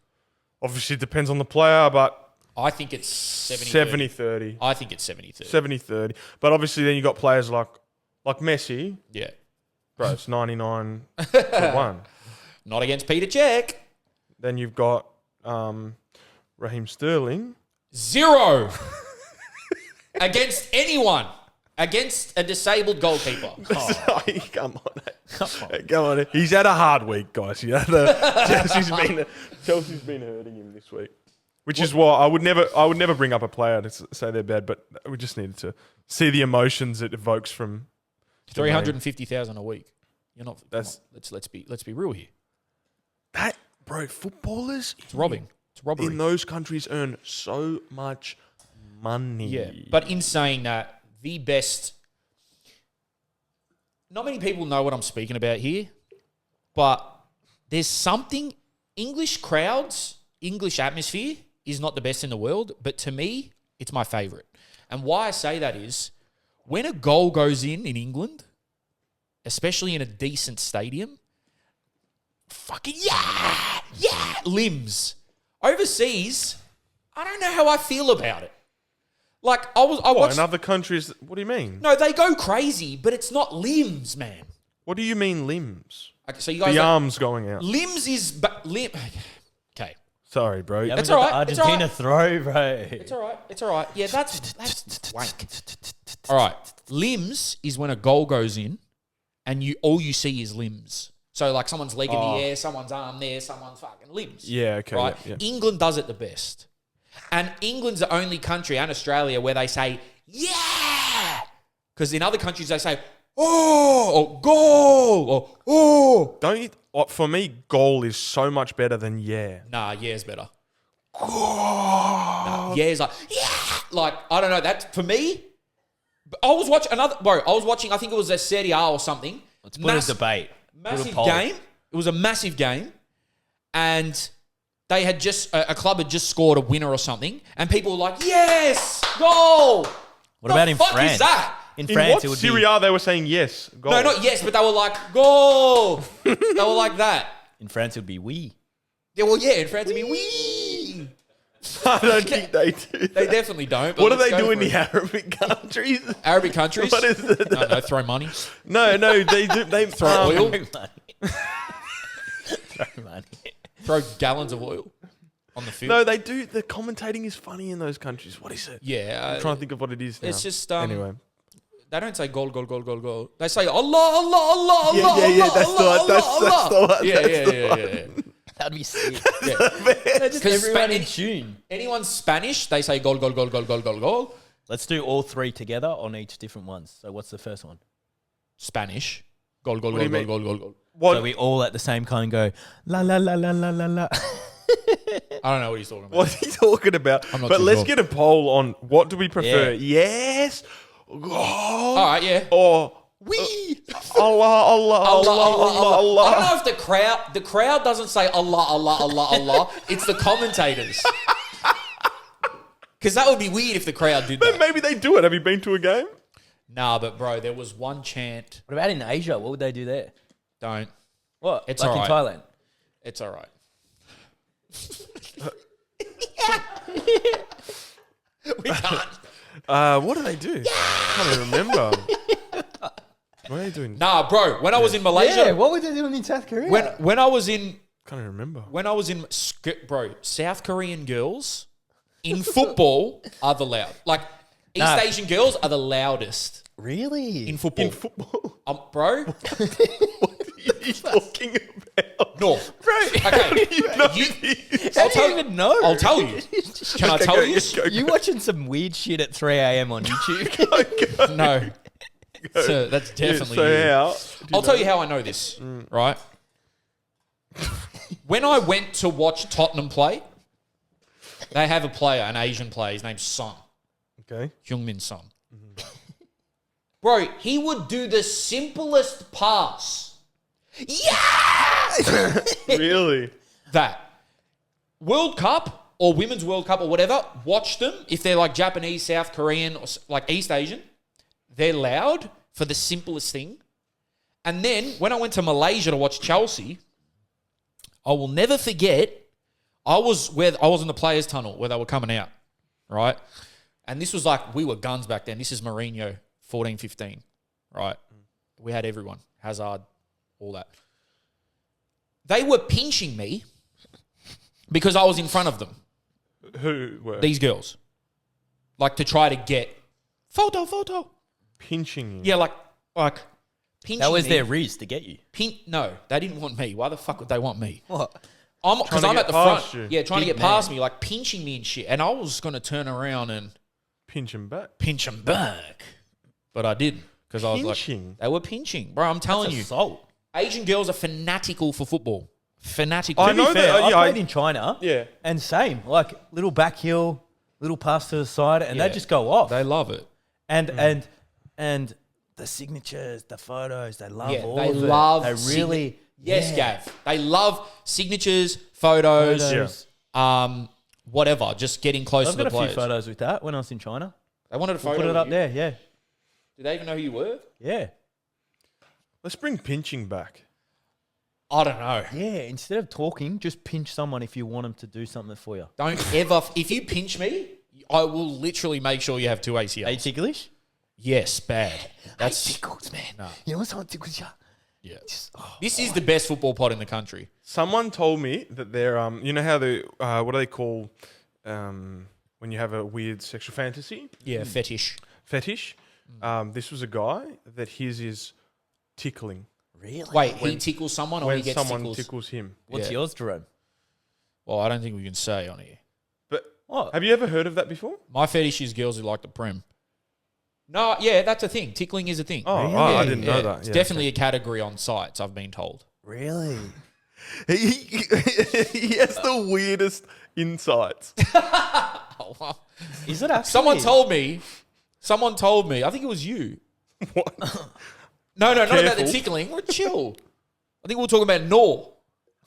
obviously it depends on the player, but I think it's 70-30. 70-30. I think it's 70-30. 70-30. But obviously then you got players like Messi. Yeah. Bro, it's 99 to 1. Not against Peter Cech. Then you've got Raheem Sterling. 0 against anyone. against a disabled goalkeeper. Oh, come on. He's had a hard week, guys. Chelsea's been hurting him this week. Which is why I would never bring up a player to say they're bad, but we just needed to see the emotions it evokes from 350,000 a week. You're not. Let's be real here. That, bro, footballers. It's robbing. It's robbery. In those countries earn so much money. Yeah, but in saying that, the best. Not many people know what I'm speaking about here, but there's something. English crowds, English atmosphere is not the best in the world, but to me, it's my favourite. And why I say that is, when a goal goes in England, especially in a decent stadium, fucking limbs. Overseas, I don't know how I feel about it. Like, I watched... in other countries, what do you mean? No, they go crazy, but it's not limbs, man. What do you mean limbs? Okay, so you guys... The arms going out. Limbs is... Okay. Sorry, bro. You It's haven't all got right, the it's all Argentina throw, bro. It's all right. Yeah, that's wank. All right. Limbs is when a goal goes in and all you see is limbs. So, like, someone's leg in the air, someone's arm there, someone's fucking limbs. Yeah, okay. Right? Yeah. England does it the best. And England's the only country, and Australia, where they say, yeah! Because in other countries, they say, oh, or goal, or oh. Don't you... For me, goal is so much better than yeah. Nah, yeah's better. Nah, yeah's like, yeah! Like, I don't know, that, for me, I was watching, I think it was a Serie A or something. Let's put a debate. Massive game. It was a massive game. And they had a club had just scored a winner or something. And people were like, yes, goal. What about in France? France? Is that? In France, what Serie A they were saying yes, goal. No, not yes, but they were like, goal. They were like that. In France, it would be oui. Yeah, well, yeah, in France, it'd be oui. I don't think they do. They definitely don't. But What do they let's do go in for the it. Arabic countries? Arabic countries? What is it? No, throw money. No, they do. They Throw oil. Throw money. Throw gallons of oil on the field. No, they do. The commentating is funny in those countries. What is it? Yeah. I'm trying to think of what it is now. It's just... anyway. They don't say goal, goal, goal, goal, goal. They say Allah, Allah, Allah, Yeah, Allah, yeah, yeah. Allah, That's the Allah, one. That's Allah. the one. Yeah, That's the yeah, one. yeah. That'd be sick. Yeah. They're just 'Cause everyone in tune. Anyone's Spanish, they say goal, goal, goal, goal, goal, goal, goal. Let's do all three together on each different ones. So what's the first one? Spanish. Goal, goal, What do goal, you goal, mean? goal, goal, goal. What? So we all at the same time go, la, la, la, la, la, la, la. I don't know what he's talking about. What's he talking about? I'm not But too let's sure. get a poll on what do we prefer? Yeah. Yes. Goal. All right, yeah. Or Wee. Allah, Allah, Allah, Allah, Allah. I don't know if the crowd doesn't say Allah, Allah, Allah, Allah. It's the commentators. Because that would be weird if the crowd did But that. maybe they do it. Have you been to a game? Nah, but bro, there was one chant. What about in Asia? What would they do there? Don't. What? It's like all in right. Thailand? It's all right. We can't. What do they do? I can't even remember. What are they doing? Nah, bro. When I was in Malaysia, Yeah, what were they doing in South Korea? when I was in Can't even remember. bro, South Korean girls in football are the loud. Like East Nah. Asian girls are the loudest Really? in football. In football? Bro, What are you talking about? no. Bro, Okay, how do you even know? I'll tell you. Can I tell you? You watching some weird shit at 3 a.m. on YouTube? No. So that's definitely So you. how? I'll tell you how I know this, right? When I went to watch Tottenham play, they have a player, an Asian player. His name's Son. Okay. Heung-min Son. Bro, he would do the simplest pass. Yeah! Really? That. World Cup or Women's World Cup or whatever, watch them. If they're like Japanese, South Korean, or like East Asian, they're loud for the simplest thing. And then when I went to Malaysia to watch Chelsea, I will never forget, I was in the players' tunnel where they were coming out, right? And this was like, we were guns back then. This is Mourinho, 14, 15, right? We had everyone, Hazard, all that. They were pinching me because I was in front of them, Who were? these girls. Like to try to get photo. Pinching you. Yeah, like pinching That was me. their Riz to get you. No, they didn't want me. Why the fuck would they want me? What? Because to I'm get at the past front. you. Yeah, trying to Big get past man. me, like pinching me and shit. And I was going to turn around and Pinch him back. pinch them back. But I didn't. Because I was Pinching? like, they were pinching. Bro, I'm telling you. Assault. Asian girls are fanatical for football. Fanatical. I To be know fair, that, I yeah, played in China. Yeah. And same, like little back heel, little pass to the side, and Yeah. they just go off. They love it. And the signatures, the photos, they love Yeah, all they of it. love. They really, Yes, yeah. Gav. They love signatures, photos, Photos. whatever. Just getting close I've to the got a few players. photos with that when I was in China. They wanted a photo. Put it of up you. there, yeah, Did they even know who you were? yeah, Let's bring pinching back. I don't know. yeah. Instead of talking, just pinch someone if you want them to do something for you. Don't ever. If you pinch me, I will literally make sure you have 2 ACLs. Are you ticklish? Yes, bad. That's tickles, man. You know when someone tickles you? yeah. This is the best football pod in the country. Someone told me that they're you know how the what do they call when you have a weird sexual fantasy Yeah, fetish. fetish? This was a guy that his is tickling Really? Wait, he tickles someone or when he gets someone tickles? tickles him. What's Yeah. yours, Jerome? Well, I don't think we can say on here. But What? have you ever heard of that before? My fetish is girls who like the prem. No, yeah, that's a thing. Tickling is a thing. Oh, Really? I didn't know that. It's Yeah, definitely a category on sites, I've been told. Really? he has the weirdest insights. Oh, wow. Is it actually? Someone told me, I think it was you. What? No, not about the Careful. tickling. We're chill. I think we were talking about Nor.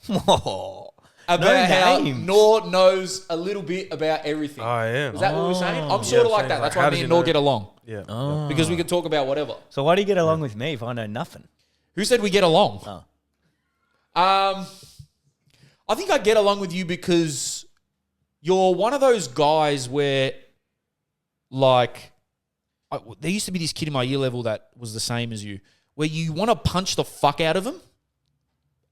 Whoa. About how names. Nor knows a little bit about everything. I am. Is that what we're saying? I'm Yeah, sort of I'm like saying, that. like, That's how why does me he and Nor know? get along. Yeah. Oh. Because we can talk about whatever. So why do you get along with me if I know nothing? Who said we get along? Oh. I think I get along with you because you're one of those guys where, like, there used to be this kid in my year level that was the same as you, where you want to punch the fuck out of him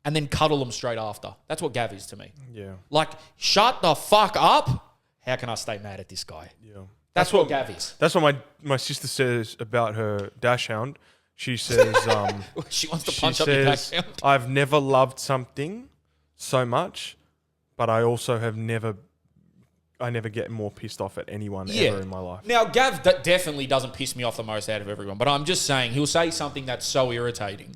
and then cuddle him straight after. That's what Gav is to me. Yeah. Like, shut the fuck up. How can I stay mad at this guy? Yeah. That's what Gav is. That's what my sister says about her dash hound. She says She wants to she punch up your back. says I've never loved something so much, but I also have never get more pissed off at anyone ever in my life. Now, Gav definitely doesn't piss me off the most out of everyone, but I'm just saying he'll say something that's so irritating.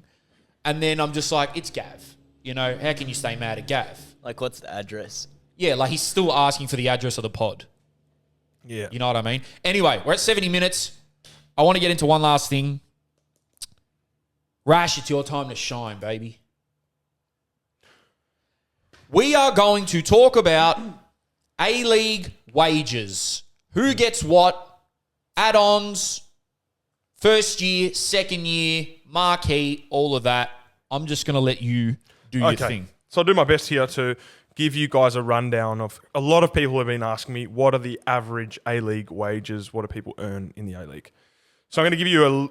And then I'm just like, it's Gav. You know, how can you stay mad at Gav? Like, what's the address? Yeah, like he's still asking for the address of the pod. Yeah. You know what I mean? Anyway, we're at 70 minutes. I want to get into one last thing. Rash, it's your time to shine, baby. We are going to talk about A-League wages. Who gets what? Add-ons, first year, second year, marquee, all of that. I'm just going to let you do your thing. So I'll do my best here to give you guys a rundown of a lot of people have been asking me, what are the average A-League wages? What do people earn in the A-League? So I'm going to give you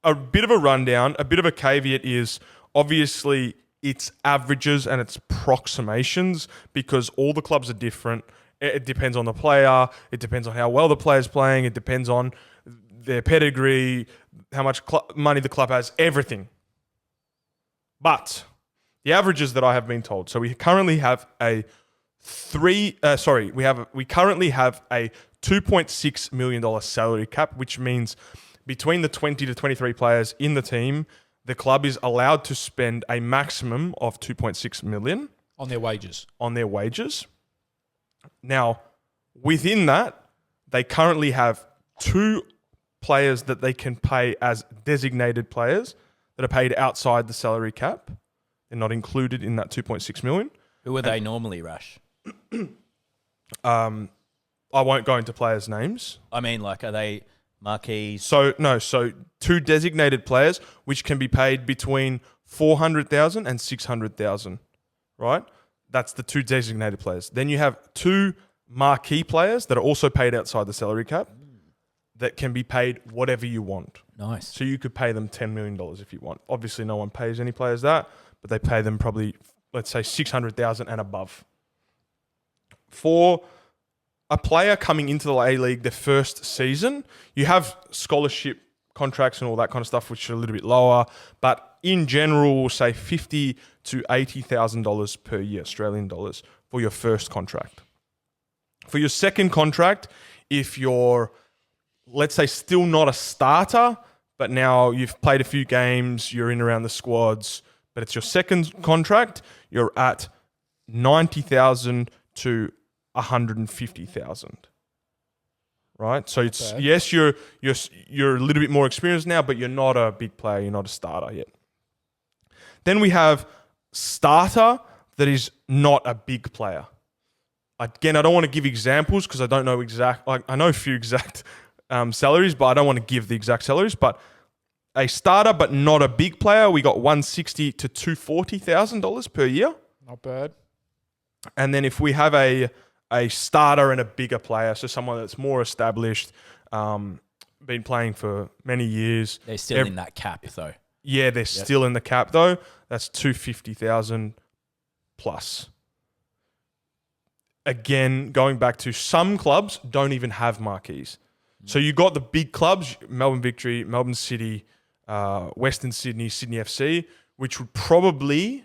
a bit of a rundown. A bit of a caveat is obviously it's averages and it's approximations because all the clubs are different. It depends on the player. It depends on how well the player's playing. It depends on their pedigree, how much money the club has, everything. But the averages that I have been told. So we currently have we currently have a $2.6 million salary cap, which means between the 20 to 23 players in the team, the club is allowed to spend a maximum of $2.6 million On their wages. on their wages. Now, within that, they currently have 2 players that they can pay as designated players that are paid outside the salary cap. They're not included in that 2.6 million. Who are they normally, Rash? I won't go into players' names. I mean, like, are they marquees? So 2 designated players, which can be paid between 400,000 and 600,000, right? That's the 2 designated players. Then you have 2 marquee players that are also paid outside the salary cap that can be paid whatever you want. Nice. So you could pay them $10 million if you want. Obviously, no one pays any players that, but they pay them probably, let's say, 600,000 and above. For a player coming into the A-League their first season, you have scholarship contracts and all that kind of stuff, which are a little bit lower. But in general, we'll say $50,000 to $80,000 per year, Australian dollars, for your first contract. For your second contract, if you're, let's say, still not a starter, but now you've played a few games, you're in around the squads, but it's your second contract, you're at $90,000 to $150,000. Right? So it's yes, you're a little bit more experienced now, but you're not a big player, you're not a starter yet. Then we have starter that is not a big player. Again, I don't want to give examples because I don't know I know a few exact salaries, but I don't want to give the exact salaries. But a starter, but not a big player, we got $160,000 to $240,000 per year. Not bad. And then if we have a starter and a bigger player, so someone that's more established, been playing for many years. They're still in that cap, though. Yeah, they're still in the cap, though. That's $250,000 plus. Again, going back to some clubs don't even have marquees. So you got the big clubs, Melbourne Victory, Melbourne City, Western Sydney, Sydney FC, which would probably,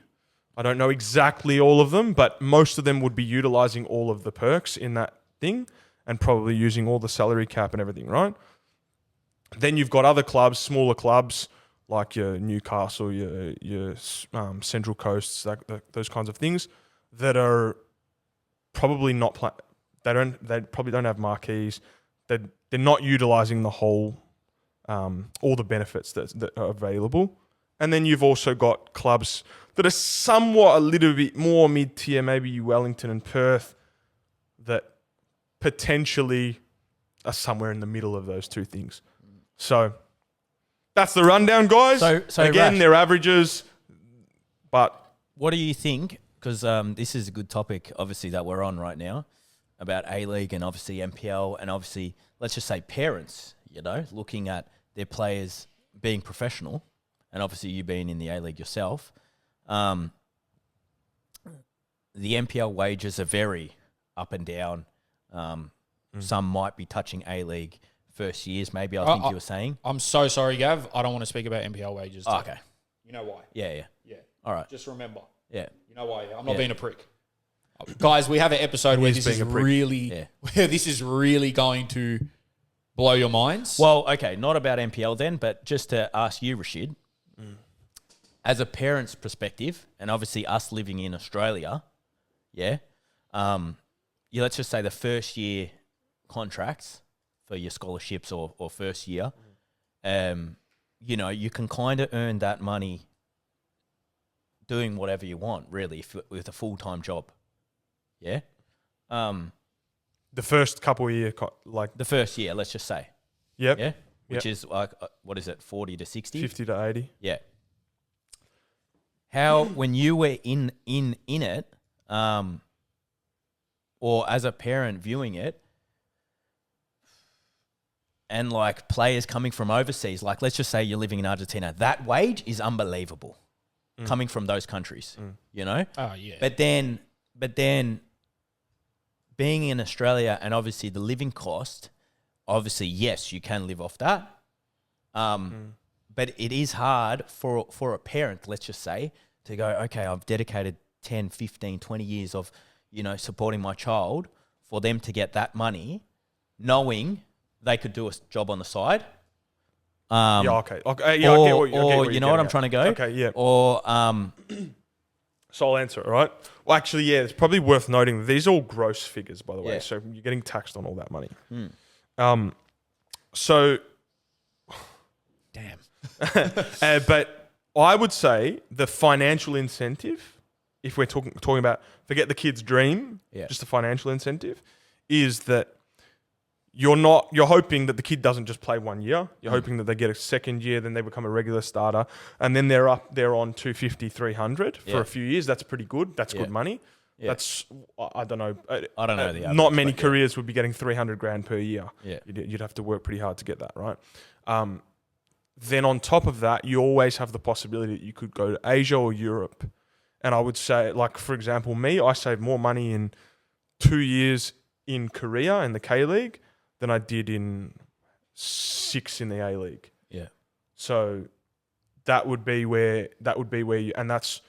I don't know exactly all of them, but most of them would be utilising all of the perks in that thing and probably using all the salary cap and everything, right? Then you've got other clubs, smaller clubs, like your Newcastle, your Central Coasts, those kinds of things, that are probably not they probably don't have marquees. They're not utilising the whole all the benefits that are available. And then you've also got clubs that are somewhat a little bit more mid-tier, maybe Wellington and Perth, that potentially are somewhere in the middle of those two things. So that's the rundown, guys. So again, Rash, they're averages, but what do you think? Because this is a good topic, obviously, that we're on right now about A-League and obviously NPL and obviously, let's just say parents, looking at their players being professional and obviously you being in the A-League yourself. The NPL wages are very up and down. Some might be touching A-League first years, maybe, I think you were saying. I'm so sorry, Gav. I don't want to speak about NPL wages. Oh, okay. You know why? Yeah. All right. Just remember. Yeah. You know why? I'm not being a prick. Guys, we have an episode where this is really going to blow your minds. Well, okay, not about NPL then, but just to ask you, Rashid, as a parent's perspective, and obviously us living in Australia, let's just say the first year contracts for your scholarships or first year, you can kind of earn that money doing whatever you want, really, with a full-time job. Yeah? the first couple of years, like The first year, let's just say. Yep. Yeah? Which is like, what is it, 40 to 60? 50 to 80. Yeah. How, when you were in it, or as a parent viewing it, and like players coming from overseas, like let's just say you're living in Argentina, that wage is unbelievable coming from those countries, you know? Oh, yeah. But then being in Australia and obviously the living cost, obviously, yes, you can live off that. But it is hard for a parent, let's just say, to go, okay, I've dedicated 10, 15, 20 years of, you know, supporting my child, for them to get that money, knowing they could do a job on the side. Yeah, okay. Yeah, or, I get what or you know what I'm trying to go? Okay, yeah. Or, So I'll answer it, all right? Well, actually, yeah, it's probably worth noting that these are all gross figures, by the way. Yeah. So you're getting taxed on all that money. So, damn. but I would say the financial incentive, if we're talking about, forget the kid's dream, just the financial incentive, is that you're hoping that the kid doesn't just play 1 year. You're hoping that they get a second year, then they become a regular starter, and then they're on 250, 300 for a few years. That's pretty good. That's good money. Yeah. That's, I don't know. I don't know the average, not many but careers would be getting 300 grand per year. Yeah. You'd have to work pretty hard to get that, right? Then on top of that, you always have the possibility that you could go to Asia or Europe. And I would say, like, for example, me, I saved more money in 2 years in Korea in the K-League than I did in 6 in the A-League. Yeah. So that would be where you, and that's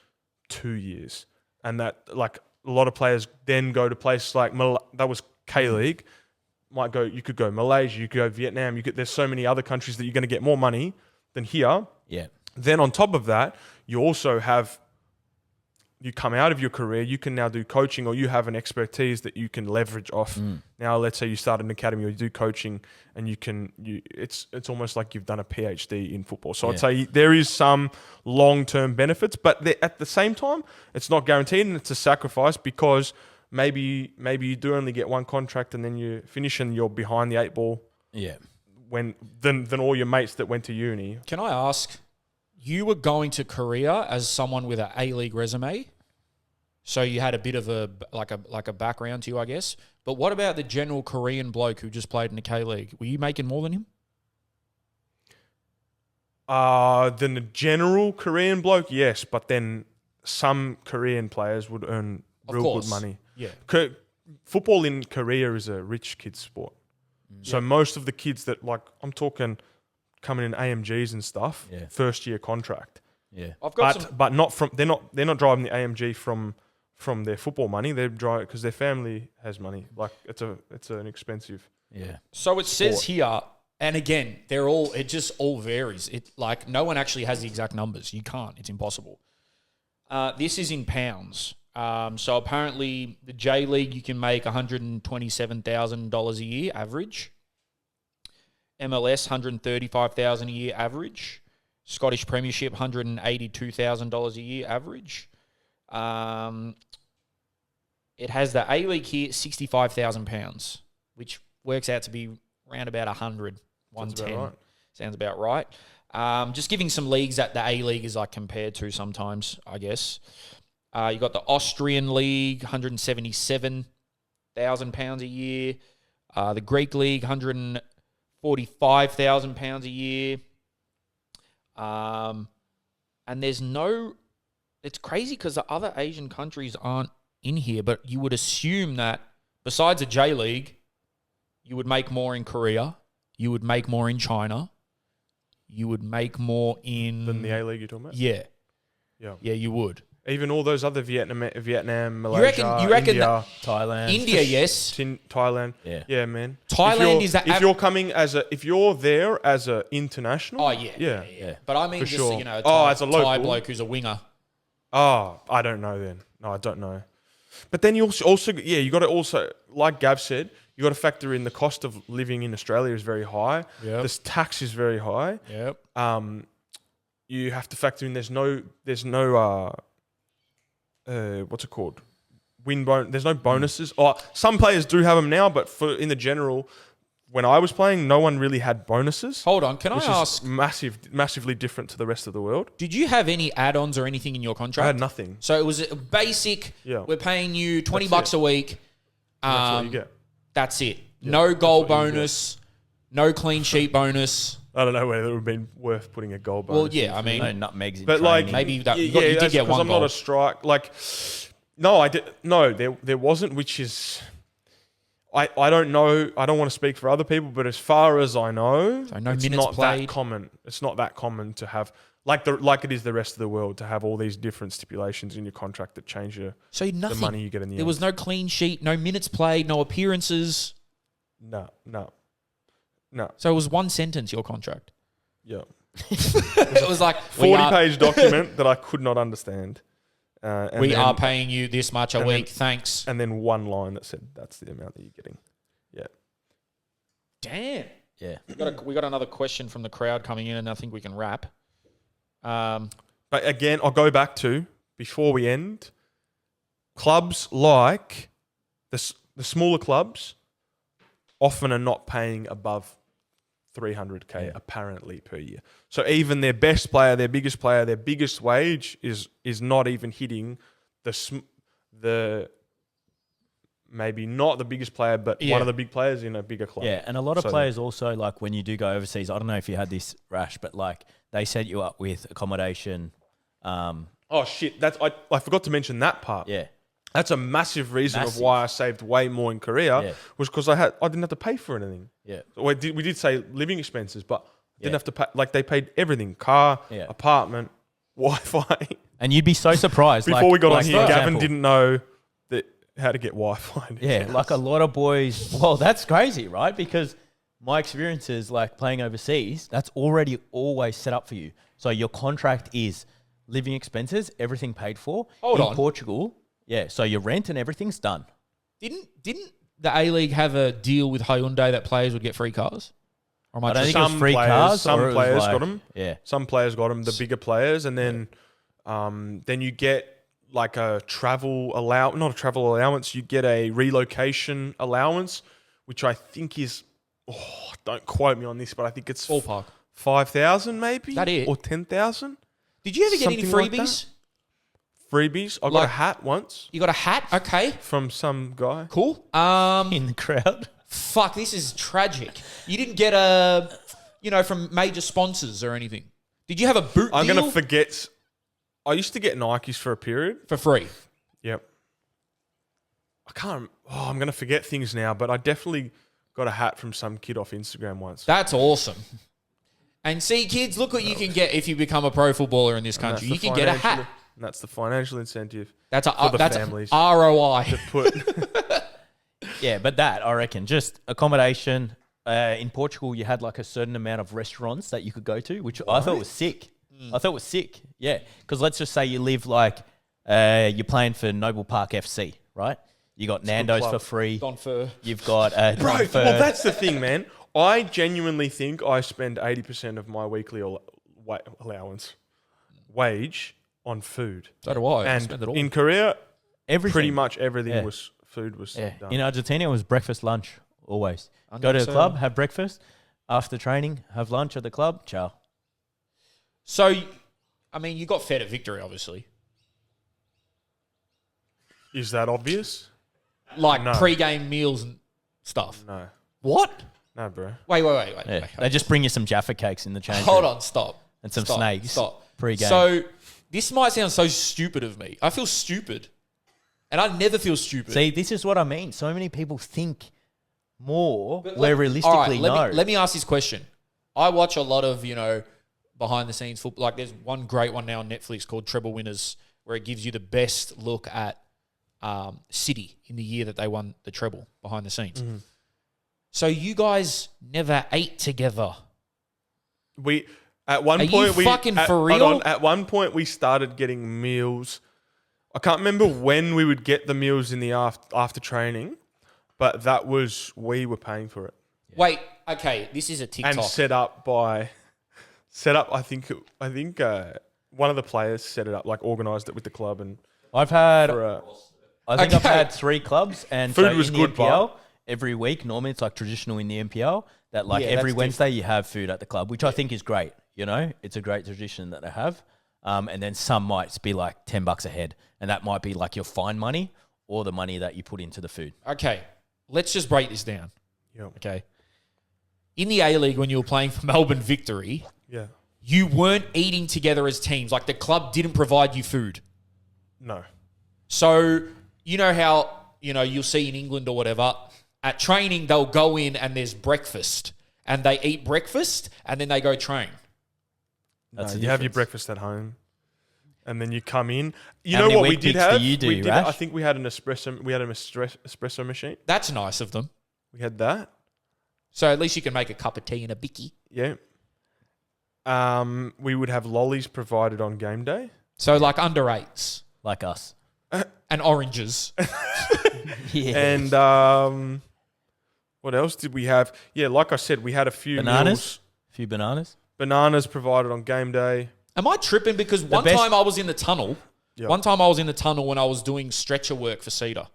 2 years. And that, like, a lot of players then go to places like that was K-League. You could go Malaysia, you could go Vietnam, there's so many other countries that you're going to get more money than here. Yeah. Then on top of that, you also have, you come out of your career, you can now do coaching, or you have an expertise that you can leverage off. Now, let's say you start an academy or you do coaching, and it's almost like you've done a PhD in football. So I'd say there is some long-term benefits, but at the same time, it's not guaranteed, and it's a sacrifice, because maybe you do only get one contract and then you finish and you're behind the 8 ball. Yeah. Than all your mates that went to uni. Can I ask, you were going to Korea as someone with an A-League resume, so you had a bit of a background to you, I guess. But what about the general Korean bloke who just played in the K-League? Were you making more than him? Than the general Korean bloke, yes. But then some Korean players would earn real good money. Yeah. Football in Korea is a rich kid's sport. So most of the kids that, like, I'm talking coming in AMGs and stuff, first year contract. Yeah. But not from, they're not driving the AMG from their football money. They're driving because their family has money. Like, it's an expensive. Yeah. So it says here, and again, it just all varies. It, like, no one actually has the exact numbers. You can't. It's impossible. This is in pounds. So apparently the J League, you can make $127,000 a year average. MLS, $135,000 a year average. Scottish Premiership, $182,000 a year average. It has the A League here, £65,000, which works out to be around about 100, 110. Sounds about right. Just giving some leagues that the A League is like compared to sometimes, I guess. You got the Austrian League, £177,000 a year. The Greek League, £145,000 a year. And there's it's crazy because the other Asian countries aren't in here, but you would assume that besides the J League, you would make more in Korea, you would make more in China, you would make more in... Than the A League you're talking about? Yeah. Yeah, you would. Even all those other Vietnam, Malaysia, you reckon India, Thailand. India, yes. Thailand. Yeah, man. Thailand is that... If you're coming if you're there as an international... Oh, yeah. But I mean, for just, sure. as a Thai bloke who's a winger. Oh, I don't know then. No, I don't know. But then you also you got to also, like Gav said, you got to factor in the cost of living in Australia is very high. Yep. This tax is very high. Yep. You have to factor in there's no what's it called? There's no bonuses. Some players do have them now, but in the general, when I was playing, no one really had bonuses. Hold on, can I ask? Massively different to the rest of the world. Did you have any add-ons or anything in your contract? I had nothing. So it was a basic. Yeah. We're paying you $20 a week. That's what you get. That's it. Yeah, no goal bonus. No clean sheet bonus. I don't know whether it would have been worth putting a goal bonus. Well, yeah, I mean, no nutmegs in but training. like maybe that you did get one I'm goal. not a strike. Like, no, I did. No, there wasn't. Which is, I don't know. I don't want to speak for other people, but as far as I know, so no it's minutes not played. that common. It's not that common to have like it is the rest of the world to have all these different stipulations in your contract that change the money you get in the end. There was no clean sheet, no minutes played, no appearances. No. So it was one sentence, your contract. Yeah. It was like 40-page document that I could not understand. We are paying you this much a week, thanks. And then one line that said that's the amount that you're getting. Yeah. Damn. Yeah. We got another question from the crowd coming in, and I think we can wrap. But again, I'll go back to, before we end, clubs like the smaller clubs often are not paying above $300K apparently per year. So even their best player, their biggest wage is not even hitting the maybe not the biggest player, but one of the big players in a bigger club. Yeah, and a lot of players also, like when you do go overseas, I don't know if you had this, Rash, but like they set you up with accommodation. Oh shit, I forgot to mention that part. Yeah. That's a massive reason of why I saved way more in Korea was because I didn't have to pay for anything. Yeah. We did say living expenses, but Didn't have to pay. Like they paid everything: car, Yeah. apartment, Wi-Fi. And you'd be so surprised. Before we got on for here, Gavin example, didn't know how to get Wi-Fi. Yeah, like a lot of boys. Well, that's crazy, right? Because my experiences, like playing overseas, that's already always set up for you. So your contract is living expenses, everything paid for. Hold on. In Portugal, yeah. So your rent and everything's done. Didn't the A-League have a deal with Hyundai that players would get free cars? Or am I I don't just... think it was free cars. Some or it was players like- got them. Yeah. Some players got them. The bigger players, and then you get like a travel not a travel allowance. You get a relocation allowance, which I think is. Oh, don't quote me on this, but I think it's Ballpark. 5,000 maybe. That it? Or 10,000 Did you ever get any Something like freebies? freebies. I got Like- a hat once You got a hat? Okay, from some guy. cool. In the crowd. Fuck, this is tragic. You didn't get from major sponsors or anything. Did you have a boot I'm deal gonna forget. I used to get Nikes for a period. for free? Yep. I can't. Oh, I'm gonna forget things now, but I definitely got a hat from some kid off Instagram once. That's awesome. And see, kids, look what you can get if you become a pro footballer in this And that's country. the You can get a financial- hat. and that's the financial incentive That's for the that's families. ROI. to put. Yeah, but that, I reckon, just accommodation. In Portugal, you had like a certain amount of restaurants that you could go to, which I thought was sick. I thought it was sick. Yeah. Because let's just say you live like, you're playing for Noble Park FC, right? You got Nando's club. for free. Don Fur. You've got Bro, Don Fur. well, that's the thing, man. I genuinely think I spend 80% of my weekly wage on food. So do I. I And spend it all. in Korea, everything. pretty much everything Yeah. was food was Yeah. done. In Argentina, it was breakfast, lunch, always. Go to the 100%. club, have breakfast. After training, have lunch at the club. Ciao. So, I mean, you got fed at Victory, obviously. Is that obvious? Like No. pre-game meals and stuff. No. What? No, bro. Wait. Yeah. wait. They just bring you some Jaffa cakes in the change Hold room on, stop. and some Stop, snakes Stop. pre-game. So, this might sound so stupid of me. I feel stupid. And I never feel stupid. See, this is what I mean. So many people think more But where realistically no. Let me ask this question. I watch a lot of, behind the scenes football. Like there's one great one now on Netflix called Treble Winners, where it gives you the best look at City in the year that they won the treble behind the scenes. Mm-hmm. So you guys never ate together. We at one Are point you we fucking at, for hold real? on, at one point we started getting meals. I can't remember when we would get the meals in the after training, but that was we were paying for it Wait, okay, this is a TikTok. and set up. I think one of the players set it up, like organised it with the club and I've had, for, I think I've Okay. had 3 clubs, and Food so was in the good, NPL, every week, normally it's like traditional in the NPL, that like Yeah, every that's Wednesday you have food at the club, which I think is great. It's a great tradition that they have. And then some might be like $10 a head, and that might be like your fine money or the money that you put into the food. Okay, let's just break this down. yeah, Okay. In the A-League, when you were playing for Melbourne Victory, yeah, you weren't eating together as teams. Like the club didn't provide you food. no, So you know how, you'll see in England or whatever, at training, they'll go in and there's breakfast and they eat breakfast and then they go train. That's no. the You have your difference. breakfast at home, and then you come in. You How know many what we wheat did bix do have? you do, we did, Rash? I think we had an espresso. We had an espresso machine. That's nice of them. We had that. So at least you can make a cup of tea and a bicky. Yeah. We would have lollies provided on game day. So like under eights Like us. and oranges. Yeah. And what else did we have? Yeah, like I said, we had a few Bananas? meals. A few bananas. Bananas provided on game day. Am I tripping? Because one best- time I was in the tunnel. Yeah. One time I was in the tunnel when I was doing stretcher work for Cedar.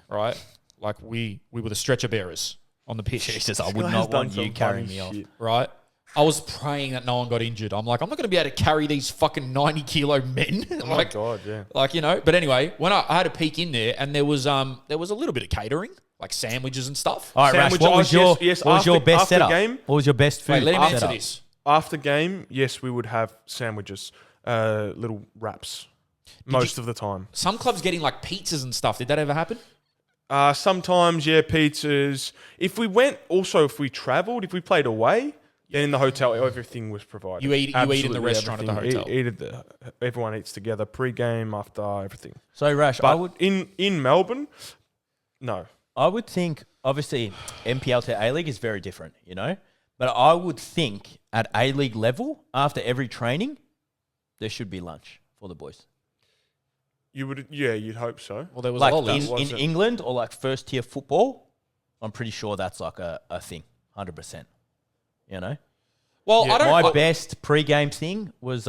Right? Like we were the stretcher bearers on the pitch. Jesus, I would Guys not done want you some carrying funny me off. shit. Right? I was praying that no one got injured. I'm like, I'm not going to be able to carry these fucking 90-kilo men. Oh my god, yeah. But anyway, when I had a peek in there, and there was a little bit of catering, like sandwiches and stuff. All right, Rash, Sandwich what was ice, your, yes, what was your after- best after setup? game? What was your best food Wait, let him answer setup? this. After game, yes, we would have sandwiches, little wraps, most of the time. Some clubs getting like pizzas and stuff. Did that ever happen? Sometimes, yeah, pizzas. If we travelled, if we played away, Then in the hotel, everything was provided. You eat in the Absolutely restaurant at the everything. hotel. Everyone eats together, pre-game, after, everything. So Rash, But in Melbourne, no. I would think, obviously, NPL to A-League is very different, But I would think at A-League level, after every training, there should be lunch for the boys. You'd hope so. Well, there was Like lollies. in England or like first-tier football, I'm pretty sure that's like a thing, 100%. Well, Yeah, I don't. My best pre-game thing was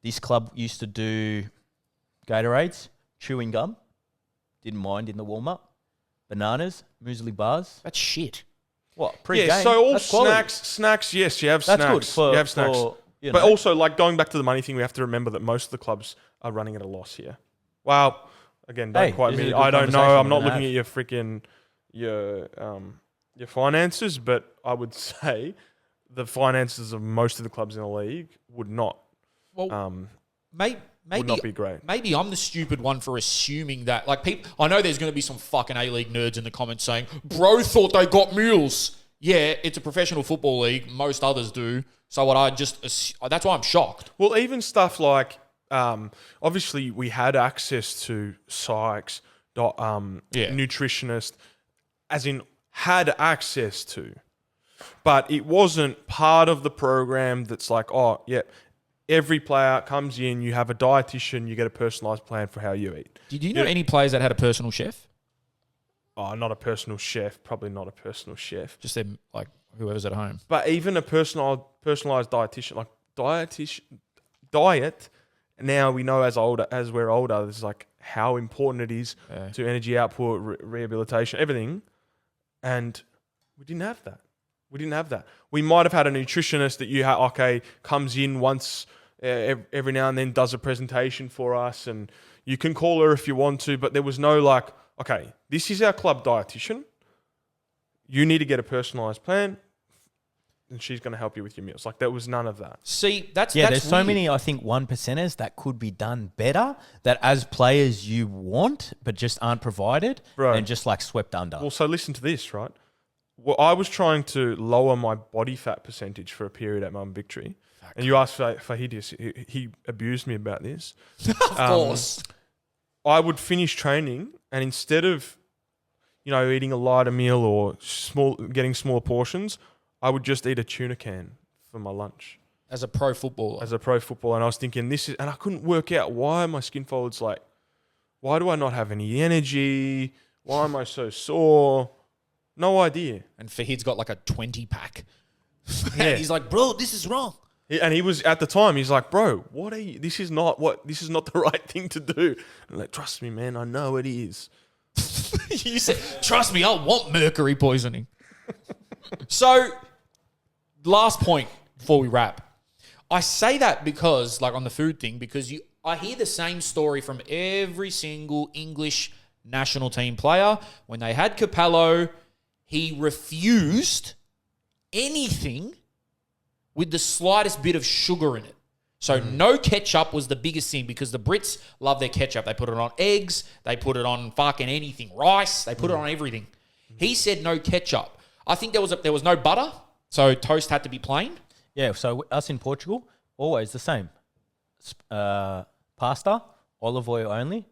this club used to do Gatorades, chewing gum. Didn't mind in the warm-up. Bananas, muesli bars. That's shit. What, pre-game? Yeah, so all That's quality. snacks, yes, you have That's snacks. good for, you have snacks. but Also, like going back to the money thing, we have to remember that most of the clubs are running at a loss here. Well, again, don't Hey, quote this is me. a good I don't know. conversation I'm we're not gonna looking have. at your freaking your finances, but I would say the finances of most of the clubs in the league would not Well, would maybe not be great. Maybe I'm the stupid one for assuming that. Like, people, I know there's going to be some fucking A-League nerds in the comments saying, "Bro thought they got meals." Yeah, it's a professional football league. Most others do. So what I just that's why I'm shocked. Well, even stuff like obviously we had access to psychs, nutritionist, as in had access to, but it wasn't part of the program. That's like, oh yeah, every player comes in, you have a dietitian, you get a personalised plan for how you eat. Did you know any players that had a personal chef? Oh, not a personal chef, probably not a personal chef. Just them, like whoever's at home. But even a personalised dietitian, like diet. Now we know as we're older, this is like how important it is to energy output, rehabilitation, everything, and we didn't have that. We might have had a nutritionist that comes in once every now and then, does a presentation for us, and you can call her if you want to. But there was no like, okay, this is our club dietitian. You need to get a personalised plan, and she's going to help you with your meals. Like, there was none of that. See, that's there's so weird. many, I think, 1%ers that could be done better that as players you want but just aren't provided and just like swept under. Well, so listen to this, right? Well, I was trying to lower my body fat percentage for a period at Melbourne Victory. And you asked Fahid, he abused me about this. Of course. I would finish training, and instead of, eating a lighter meal or getting smaller portions, I would just eat a tuna can for my lunch. As a pro footballer. And I was thinking, and I couldn't work out why my skin folds like, why do I not have any energy? Why am I so sore? No idea. And Fahid's got like a 20-pack. Yeah. He's like, bro, this is wrong. And he was at the time. He's like, "Bro, what are you? This is not the right thing to do." I'm like, "Trust me, man. I know it is." You said, trust me, I want mercury poisoning. So, last point before we wrap. I say that because, like on the food thing, because I hear the same story from every single English national team player. When they had Capello, he refused anything with the slightest bit of sugar in it. So no ketchup was the biggest thing because the Brits love their ketchup. They put it on eggs. They put it on fucking anything. Rice. They put it on everything. He said no ketchup. I think there was no butter, so toast had to be plain. Yeah, so us in Portugal, always the same. Pasta, olive oil only,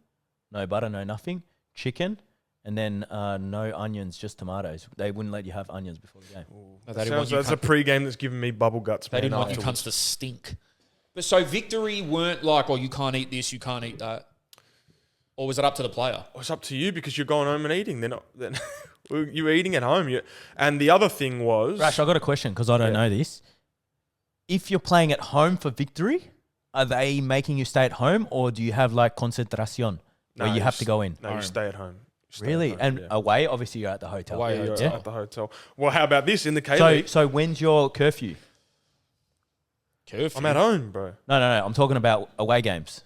no butter, no nothing, chicken, and then no onions, just tomatoes. They wouldn't let you have onions before the game. No, they didn't want you That's a pre-game that's giving me bubble guts. They Man, didn't want you afterwards. cunts to stink. But so Victory weren't like, oh, you can't eat this, you can't eat that. Or was it up to the player? It's up to you because you're going home and eating. You're eating at home. And the other thing was... Rash, I got a question because I don't know this. If you're playing at home for Victory, are they making you stay at home or do you have like concentración where you have to go in? No, you stay at home. Really? And away, obviously you're at the hotel. Away, You're yeah. at the hotel. Well, how about this in the K-League? So when's your curfew? Curfew. I'm at home, bro. No. I'm talking about away games.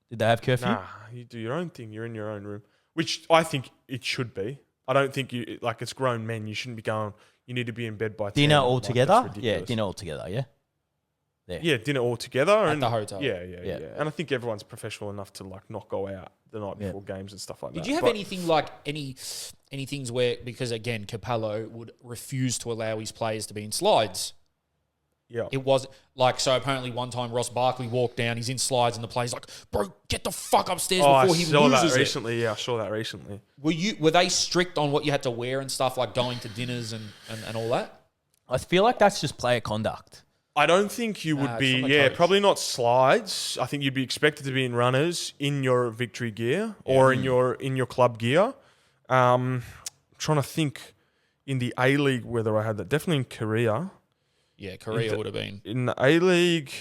Did they have curfew? Nah, you do your own thing. You're in your own room, which I think it should be. I don't think it's grown men. You shouldn't be going, you need to be in bed by 10. Dinner all Like, together? that's Yeah, ridiculous. dinner all together, yeah? Yeah, dinner all together. At and the hotel. Yeah. Yeah. And I think everyone's professional enough to like not go out the night before games and stuff like that. Did you have anything like any things where, because again, Capello would refuse to allow his players to be in slides? Yeah. It was like, so apparently one time Ross Barkley walked down, he's in slides, and the player's like, bro, get the fuck upstairs before he loses it. Recently. Yeah, I saw that recently. Were they strict on what you had to wear and stuff, like going to dinners and all that? I feel like that's just player conduct. I don't think you would it's be, from the coach. probably not slides. I think you'd be expected to be in runners in your victory gear or in your club gear. Trying to think in the A-League whether I had that. Definitely in Korea. Yeah, Korea would have been. In the A-League,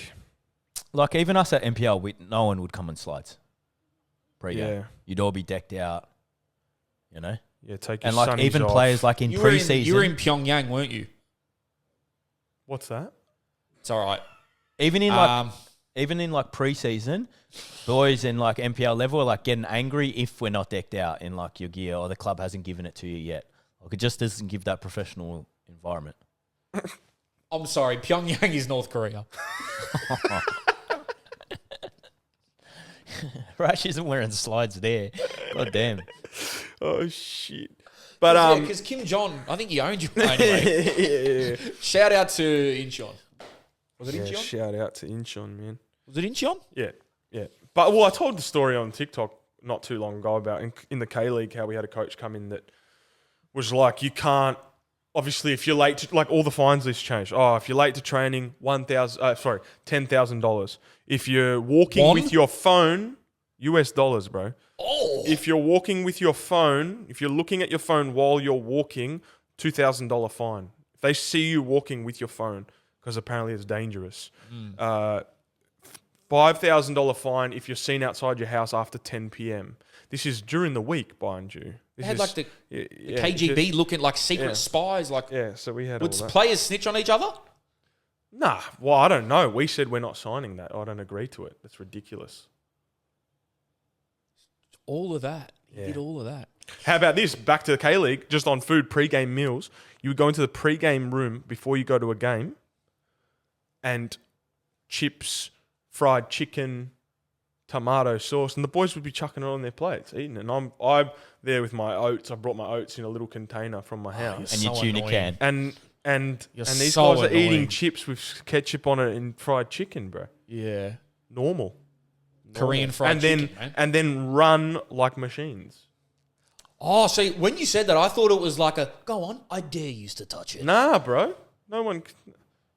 Like even us at NPL, no one would come on slides. Pre-game. Yeah. You'd all be decked out, you know? yeah, take your And like sunnies even off. players like in pre-season. You were in Pyongyang, weren't you? What's that? It's all right. even in like pre-season, boys in like NPL level are like getting angry if we're not decked out in like your gear or the club hasn't given it to you yet. Like it just doesn't give that professional environment. I'm sorry, Pyongyang is North Korea. Rash isn't wearing slides there. God damn. Oh shit! But because Kim Jong, I think he owned you anyway. yeah. Shout out to Incheon. Was it Yeah, Incheon? shout out to Incheon, man. Was it Incheon? Yeah. But I told the story on TikTok not too long ago about in the K League how we had a coach come in that was like, you can't. Obviously, if you're late to, like all the fines list changed. Oh, if you're late to training, $10,000. If you're walking with your phone, US dollars, bro. Oh, If you're walking with your phone, if you're looking at your phone while you're walking, $2,000 fine. If they see you walking with your phone, because apparently it's dangerous. $5,000 fine if you're seen outside your house after 10 p.m. This is during the week, mind you. they had like the KGB looking like secret spies. Like, Yeah, so we had all would that. players snitch on each other? Nah, well, I don't know. We said we're not signing that. I don't agree to it. That's ridiculous. All of that. He Yeah. did all of that. How about this? Back to the K-League, just on food, pre-game meals. You would go into the pre-game room before you go to a game and chips, fried chicken, tomato sauce, and the boys would be chucking it on their plates, eating it. And I'm there with my oats. I brought my oats in a little container from my house. And your So tuna annoying. can. And You're these so guys are eating annoying. chips with ketchup on it and fried chicken, bro. Yeah. Normal. Korean fried chicken, man. And then run like machines. Oh, see, when you said that, I thought it was like a, go on, I dare you to touch it. Nah, bro. No one.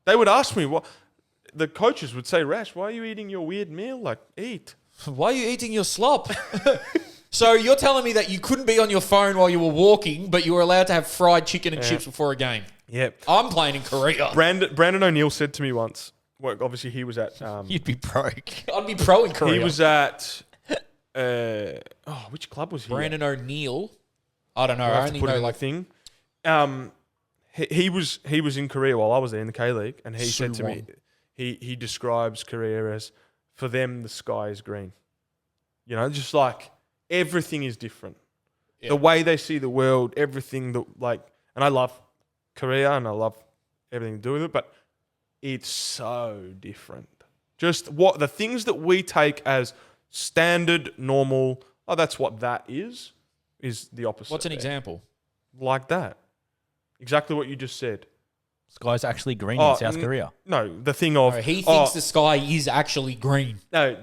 They would ask me what. The coaches would say, Rash, why are you eating your weird meal? Like, eat. Why are you eating your slop? So you're telling me that you couldn't be on your phone while you were walking, but you were allowed to have fried chicken and chips before a game. Yep. I'm playing in Korea. Brandon O'Neill said to me once, well, obviously he was at. You'd be broke. I'd be pro in Korea. He was at. Which club was he? Brandon O'Neill. I don't know. I I have to only put it know in like the thing. He was in Korea while I was there in the K League, and he said to me, he describes Korea as, for them the sky is green. You know, just like everything is different. Yeah. The way they see the world, everything and I love Korea and I love everything to do with it, but it's so different. Just what the things that we take as standard, normal, that's what that is the opposite. What's an there. example? Like that. Exactly what you just said. Sky's actually green in South Korea. No, the thing of... Oh, he thinks the sky is actually green. No,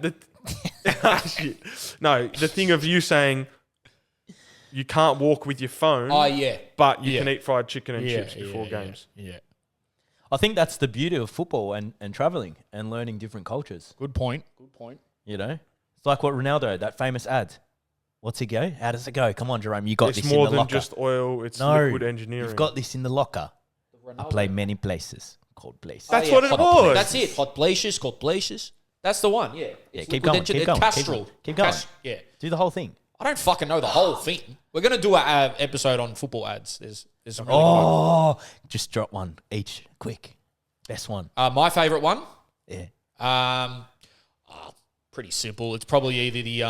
shit. No, the thing of you saying you can't walk with your phone, Oh, yeah. but you can eat fried chicken and chips before games. Yeah. I think that's the beauty of football and traveling and learning different cultures. Good point. You know? It's like what Ronaldo, that famous ad. What's it go? How does it go? Come on, Jerome. You got It's this more in the than locker. just oil, it's No, liquid engineering. You've got this in the locker. I play many places. Cold places. That's what it hot was. That's it. Hot places, cold places. That's the one. Yeah. Yeah, It's keep liquid going, keep going, Castrol. keep going. Yeah. Do the whole thing. I don't fucking know the whole thing. We're gonna do an episode on football ads. There's some really Just drop one each. Quick. Best one. good. My favorite one. Yeah. Pretty simple. It's probably either the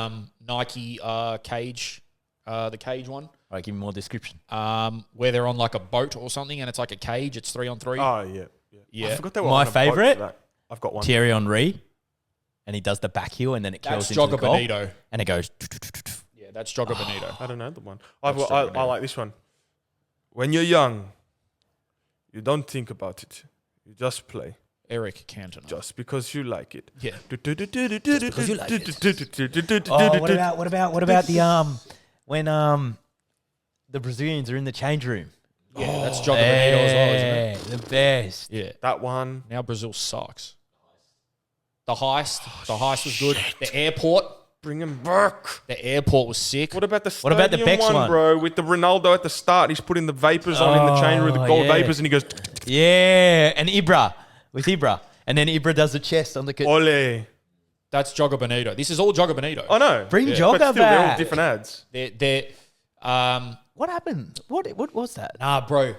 Nike cage, the cage one, All right, give me more description. where they're on like a boat or something, and it's like a cage. It's 3-on-3. Oh, yeah. Yeah. I forgot they were My on a boat for favourite? that. I've got one. Thierry Henry, and he does the back heel, and then it That's curls into the Jogger goal, Benito. and it goes. Yeah, that's Jogger Benito. I don't know the one. That's I Benito. like this one. When you're young, you don't think about it. You just play. Eric Cantona. Just because you like it. Yeah. Because you like it. Oh, what about the when the Brazilians are in the change room? Yeah, that's Jogger Benito as well, isn't it? Yeah, the best. Yeah. That one. Now Brazil sucks. The heist was good. The airport. Bring him back. The airport was sick. What about the What about the stadium Bex one? bro? With the Ronaldo at the start, he's putting the vapors on in the change room, the gold yeah. vapors, and he goes, Yeah, and Ibra with Ibra, and then Ibra does the chest on the. ole. That's Jogger Benito. This is all Jogger Benito. I know. Bring But Jogger still, they're all back. different ads. What happened? What was that? Nah, bro.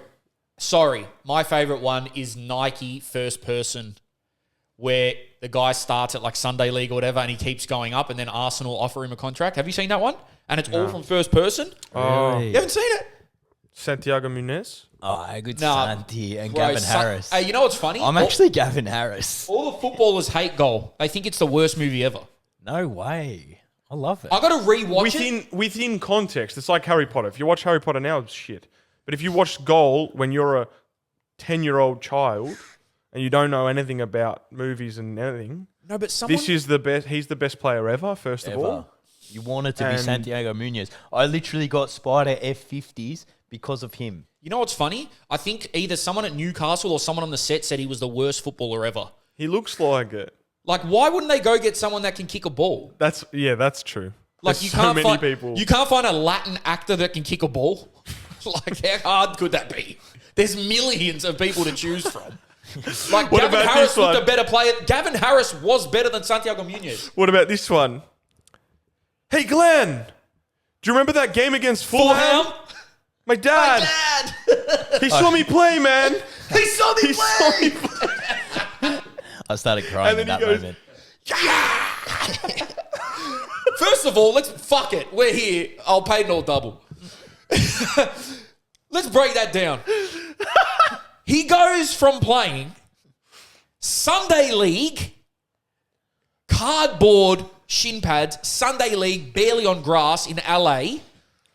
Sorry. My favorite one is Nike first person, where the guy starts at like Sunday League or whatever and he keeps going up and then Arsenal offer him a contract. Have you seen that one? And it's all from first person? Oh. You haven't seen it? Santiago Munez. Oh, good Nah, Santi and Bro, Gavin Harris. Hey, you know what's funny? I'm actually Gavin Harris. All the footballers hate Goal. They think it's the worst movie ever. No way. I love it. I got to rewatch it. Within context, it's like Harry Potter. If you watch Harry Potter now, it's shit. But if you watch Goal when you're a 10-year-old child and you don't know anything about movies and anything, No, but someone... this is the best. He's the best player ever, first of all. You wanted to be And- Santiago Munez. I literally got Spider F50s because of him. You know what's funny? I think either someone at Newcastle or someone on the set said he was the worst footballer ever. He looks like it. Like, why wouldn't they go get someone that can kick a ball? That's true. Like, There's you so can't many find people. You can't find a Latin actor that can kick a ball. Like, how hard could that be? There's millions of people to choose from. Like, What Gavin about Harris this one? looked a better player. Gavin Harris was better than Santiago Munez. What about this one? Hey, Glenn, do you remember that game against Fulham? Fulham? My dad. He saw me play, man. He saw me He play! saw me play. I started crying And in then that he goes, moment. First of all, fuck it. We're here. I'll pay it all double. Let's break that down. He goes from playing Sunday League, cardboard shin pads, Sunday League, barely on grass in LA,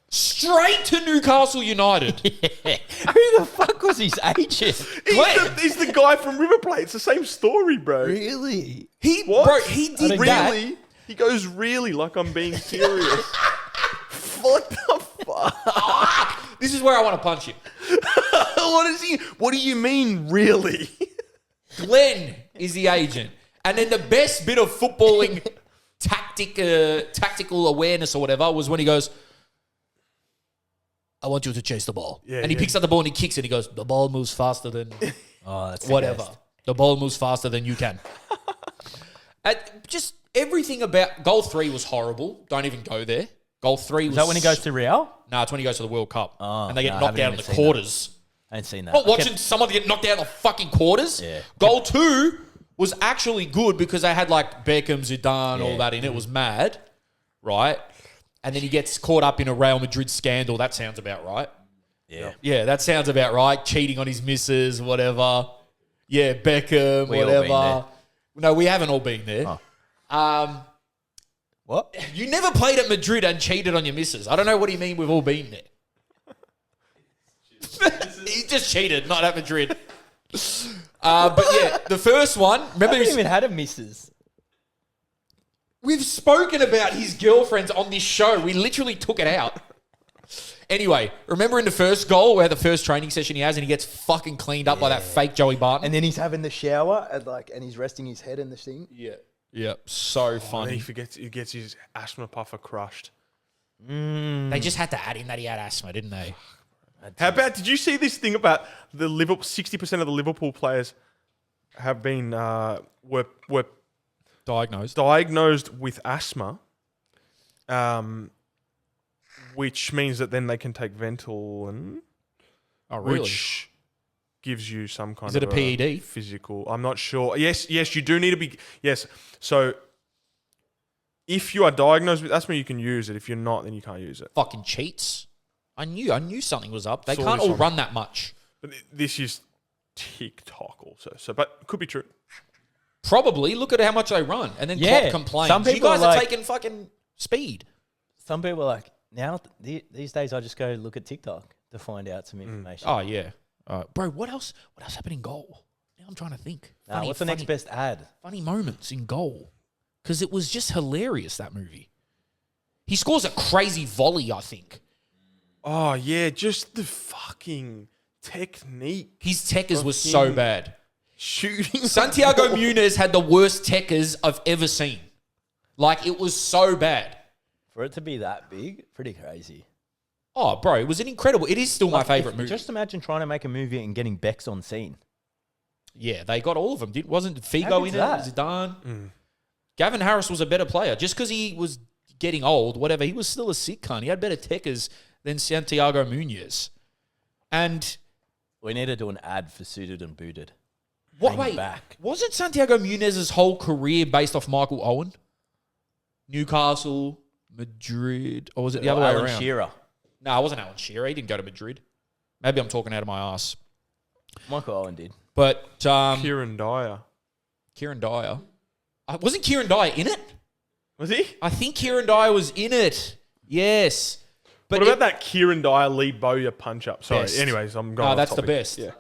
straight to Newcastle United. Who the fuck was his agent? He's the guy from River Plate. It's the same story, bro. Really? He did that. Really? He goes really like I'm being serious. What the fuck? This is where I want to punch him. What do you mean, really? Glenn is the agent. And then the best bit of footballing tactical awareness or whatever was when he goes, I want you to chase the ball. Yeah, and he yeah. picks up the ball and he kicks it. He goes, the ball moves faster than Oh, that's the whatever. best. The ball moves faster than you can. Just everything about goal 3 was horrible. Don't even go there. Goal 3 was... Is that when he goes to Real? No, it's when he goes to the World Cup. Oh, and they get no, I knocked haven't out in even the seen quarters. I ain't seen that. Not I watching kept- someone get knocked out in the fucking quarters. Yeah. Goal 2 was actually good because they had like Beckham, Zidane, all Yeah. that in it. It was mad, right? And then he gets caught up in a Real Madrid scandal. That sounds about right. Yeah. Yeah, that sounds about right. Cheating on his missus, whatever. Yeah, Beckham, We all been whatever. No, we haven't all been there. Oh. What? You never played at Madrid and cheated on your missus. I don't know what do you mean we've all been there. He just cheated, not at Madrid. But yeah, the first one, I remember haven't even had a missus. we've spoken about his girlfriends on this show. We literally took it out. Anyway, remember in the first goal where the first training session he has and he gets fucking cleaned up by that fake Joey Barton? And then he's having the shower and he's resting his head in the thing. Yeah. Yeah, so And funny. he gets his asthma puffer crushed. They just had to add in that he had asthma, didn't they? How about, did you see this thing about the Liverpool, 60% of the Liverpool players have been, were Diagnosed. diagnosed with asthma, which means that then they can take Ventolin, Oh, really? which gives you some kind Is of it a PED? physical. I'm not sure. Yes, you do need to be. Yes, so if you are diagnosed with asthma, you can use it. If you're not, then you can't use it. Fucking cheats. I knew something was up. They Saw can't this all on- run that much. But this is TikTok also, so but could be true. Probably. Look at how much they run. And then Yeah. Klopp complains. Some You people guys are are like- taking fucking speed. Some people are like, now, these days, I just go look at TikTok to find out some information. Oh, yeah. Bro, what else happened in goal? Now I'm trying to think. Nah, what's the next best ad? Funny moments in goal. Because it was just hilarious, that movie. He scores a crazy volley, I think. Oh, yeah, just the fucking technique. His techers was so bad. Shooting. Santiago Muniz had the worst techers I've ever seen. Like, it was so bad. For it to be that big, pretty crazy. Oh, bro, it was an incredible... It is still my favourite movie. Just imagine trying to make a movie and getting Bex on scene. Yeah, they got all of them. Wasn't How Figo good's in that? it? Zidane. Gavin Harris was a better player. Just because he was getting old, whatever, he was still a sick cunt. He had better techers than Santiago Muniz. And... We need to do an ad for Suited and Booted. Wait, wasn't Santiago Muniz's whole career based off Michael Owen? Newcastle, Madrid, or was it the other way Alan around? Shearer. No, it wasn't Alan Shearer. He didn't go to Madrid. Maybe I'm talking out of my ass. Michael Owen did. But Kieran Dyer. Kieran Dyer. Wasn't Kieran Dyer in it? Was he? I think Kieran Dyer was in it. Yes. But What about that Kieran Dyer Lee Bowyer punch up? Sorry. Best. Anyways, I'm going. No, off that's the topic. best. Yeah.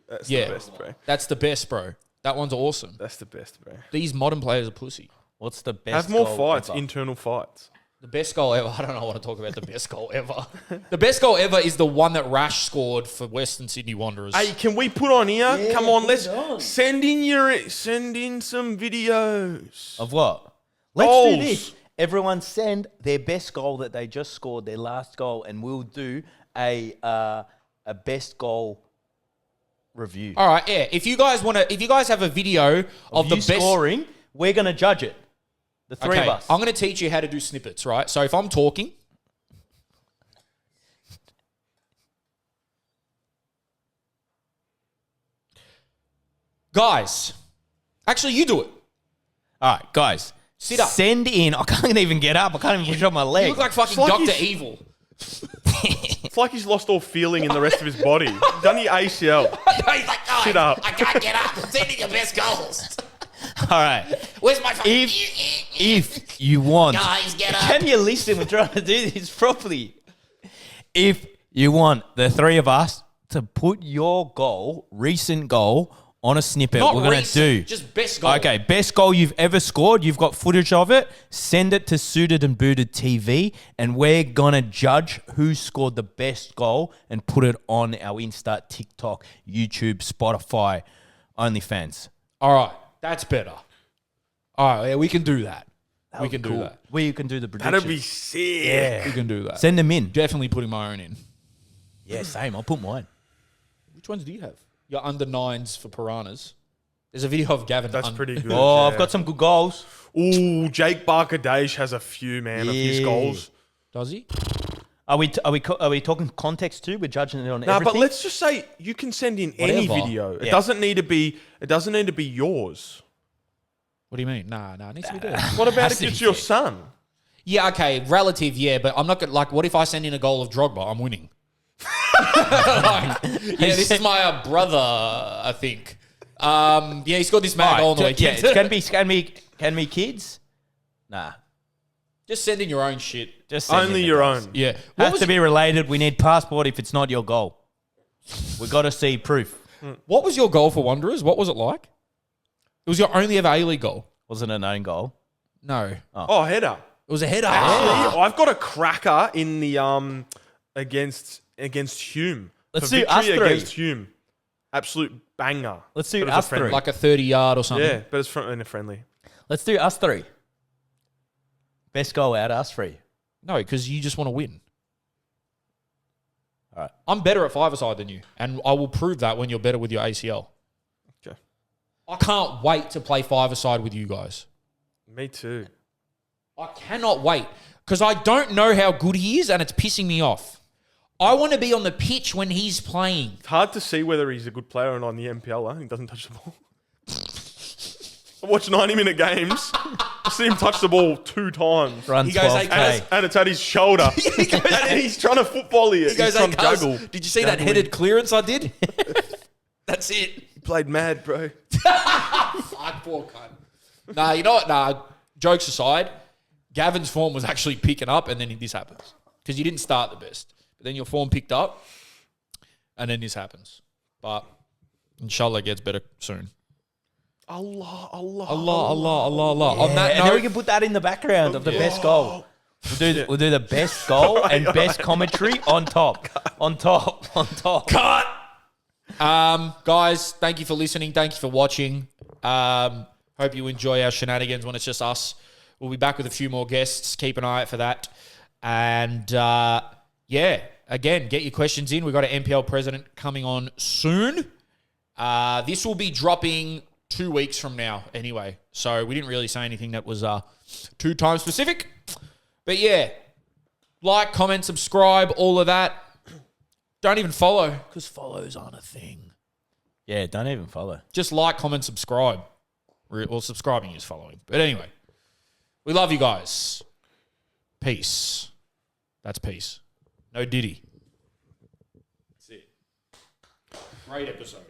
That's Yeah. the best, bro. That's the best, bro. That one's awesome. That's the best, bro. These modern players are pussy. What's the best Have more goal fights, ever? internal fights. The best goal ever. I don't know what to talk about the best goal ever. The best goal ever is the one that Rash scored for Western Sydney Wanderers. Hey, can we put on here? Yeah, Come on, put let's it on. send in some videos. Of what? Let's Goals. do this. Everyone send their best goal that they just scored, their last goal, and we'll do a best goal review. All right, yeah. If you guys have a video of the you best scoring, we're gonna judge it. The three of us. I'm going to teach you how to do snippets, right? So if I'm talking, guys, actually, you do it. All right, guys. Sit up. Send in. I can't even get up. I can't even push up my leg. You look like fucking It's like Dr. he's- Evil. It's like he's lost all feeling in the rest of his body. He's done your ACL. He's like, guys, Sit up. I can't get up. Send in your best goals. All right. Where's my fucking... If you want, Guys, get up. can you listen? We're trying to do this properly. If you want the three of us to put your goal, recent goal, on a snippet, Not we're going to recent, do. just best goal. Okay, best goal you've ever scored. You've got footage of it. Send it to Suited and Booted TV, and we're going to judge who scored the best goal and put it on our Insta, TikTok, YouTube, Spotify, OnlyFans. All right, that's better. All right, yeah, we can do that. We can do that. We can do the predictions. That'd be sick. Yeah. We can do that. Send them in. Definitely putting my own in. Yeah, same. I'll put mine. Which ones do you have? Your under nines for piranhas. There's a video of Gavin. That's pretty good. Oh, yeah. I've got some good goals. Ooh, Jake Barker-Dage has a few, man, of his Yeah. goals. Does he? Are we talking context too? We're judging it on No, everything. but let's just say you can send in any Whatever. video. It Yeah. doesn't need to be yours. What do you mean? Nah, it needs to be there. What about Has if to it's be your fair. son? Yeah, okay, relative, yeah, but I'm not gonna, like, what if I send in a goal of Drogba? I'm winning. Like, yeah, this is my brother, I think. Yeah, he scored this mad goal on the Yeah, weekend. it can be kids. Nah, Just send in your own shit. just send Only in the your goals. own. Yeah. Has to be related. We need passport if it's not your goal. We got to see proof. What was your goal for Wanderers? What was it like? It was your only ever A-League goal. Wasn't an own goal. No. Oh, header. It was a header. Actually, I've got a cracker in the against Hume. Let's For do us victory three. against Hume. Absolute banger. Let's do But it's a us friendly. three. Like a 30-yard or something. Yeah, but it's in a friendly. Let's do us three. Best goal out, us three. No, because you just want to win. All right. I'm better at five-a-side than you, and I will prove that when you're better with your ACL. Okay. I can't wait to play five-a-side with you guys. Me too. I cannot wait because I don't know how good he is, and it's pissing me off. I want to be on the pitch when he's playing. It's hard to see whether he's a good player or not in the NPL. He doesn't touch the ball. I watch 90-minute games. I see him touch the ball 2 times. Run He goes, 12K. And it's at his shoulder. He goes, and then he's trying to football it. He goes, he's trying hey, to cuz, juggle. did you see that headed clearance I did? That's it. He played mad, bro. Fuck Poor cunt. Nah, you know what? Nah, jokes aside, Gavin's form was actually picking up, and then this happens. Because you didn't start the best. But then your form picked up, and then this happens. But inshallah it gets better soon. Allah. On that and then we note, can put that in the background of the best goal. We'll do the best goal and best commentary on top. cut. Guys, thank you for listening. Thank you for watching. Hope you enjoy our shenanigans when it's just us. We'll be back with a few more guests. Keep an eye out for that. And again, get your questions in. We've got an NPL president coming on soon. This will be dropping 2 weeks from now anyway. So we didn't really say anything that was too time specific. But yeah, like, comment, subscribe, all of that. Don't even follow because follows aren't a thing. Yeah, don't even follow. Just like, comment, subscribe. Well, subscribing is following. But anyway, we love you guys. Peace. That's peace. No Diddy. That's it. Great episode.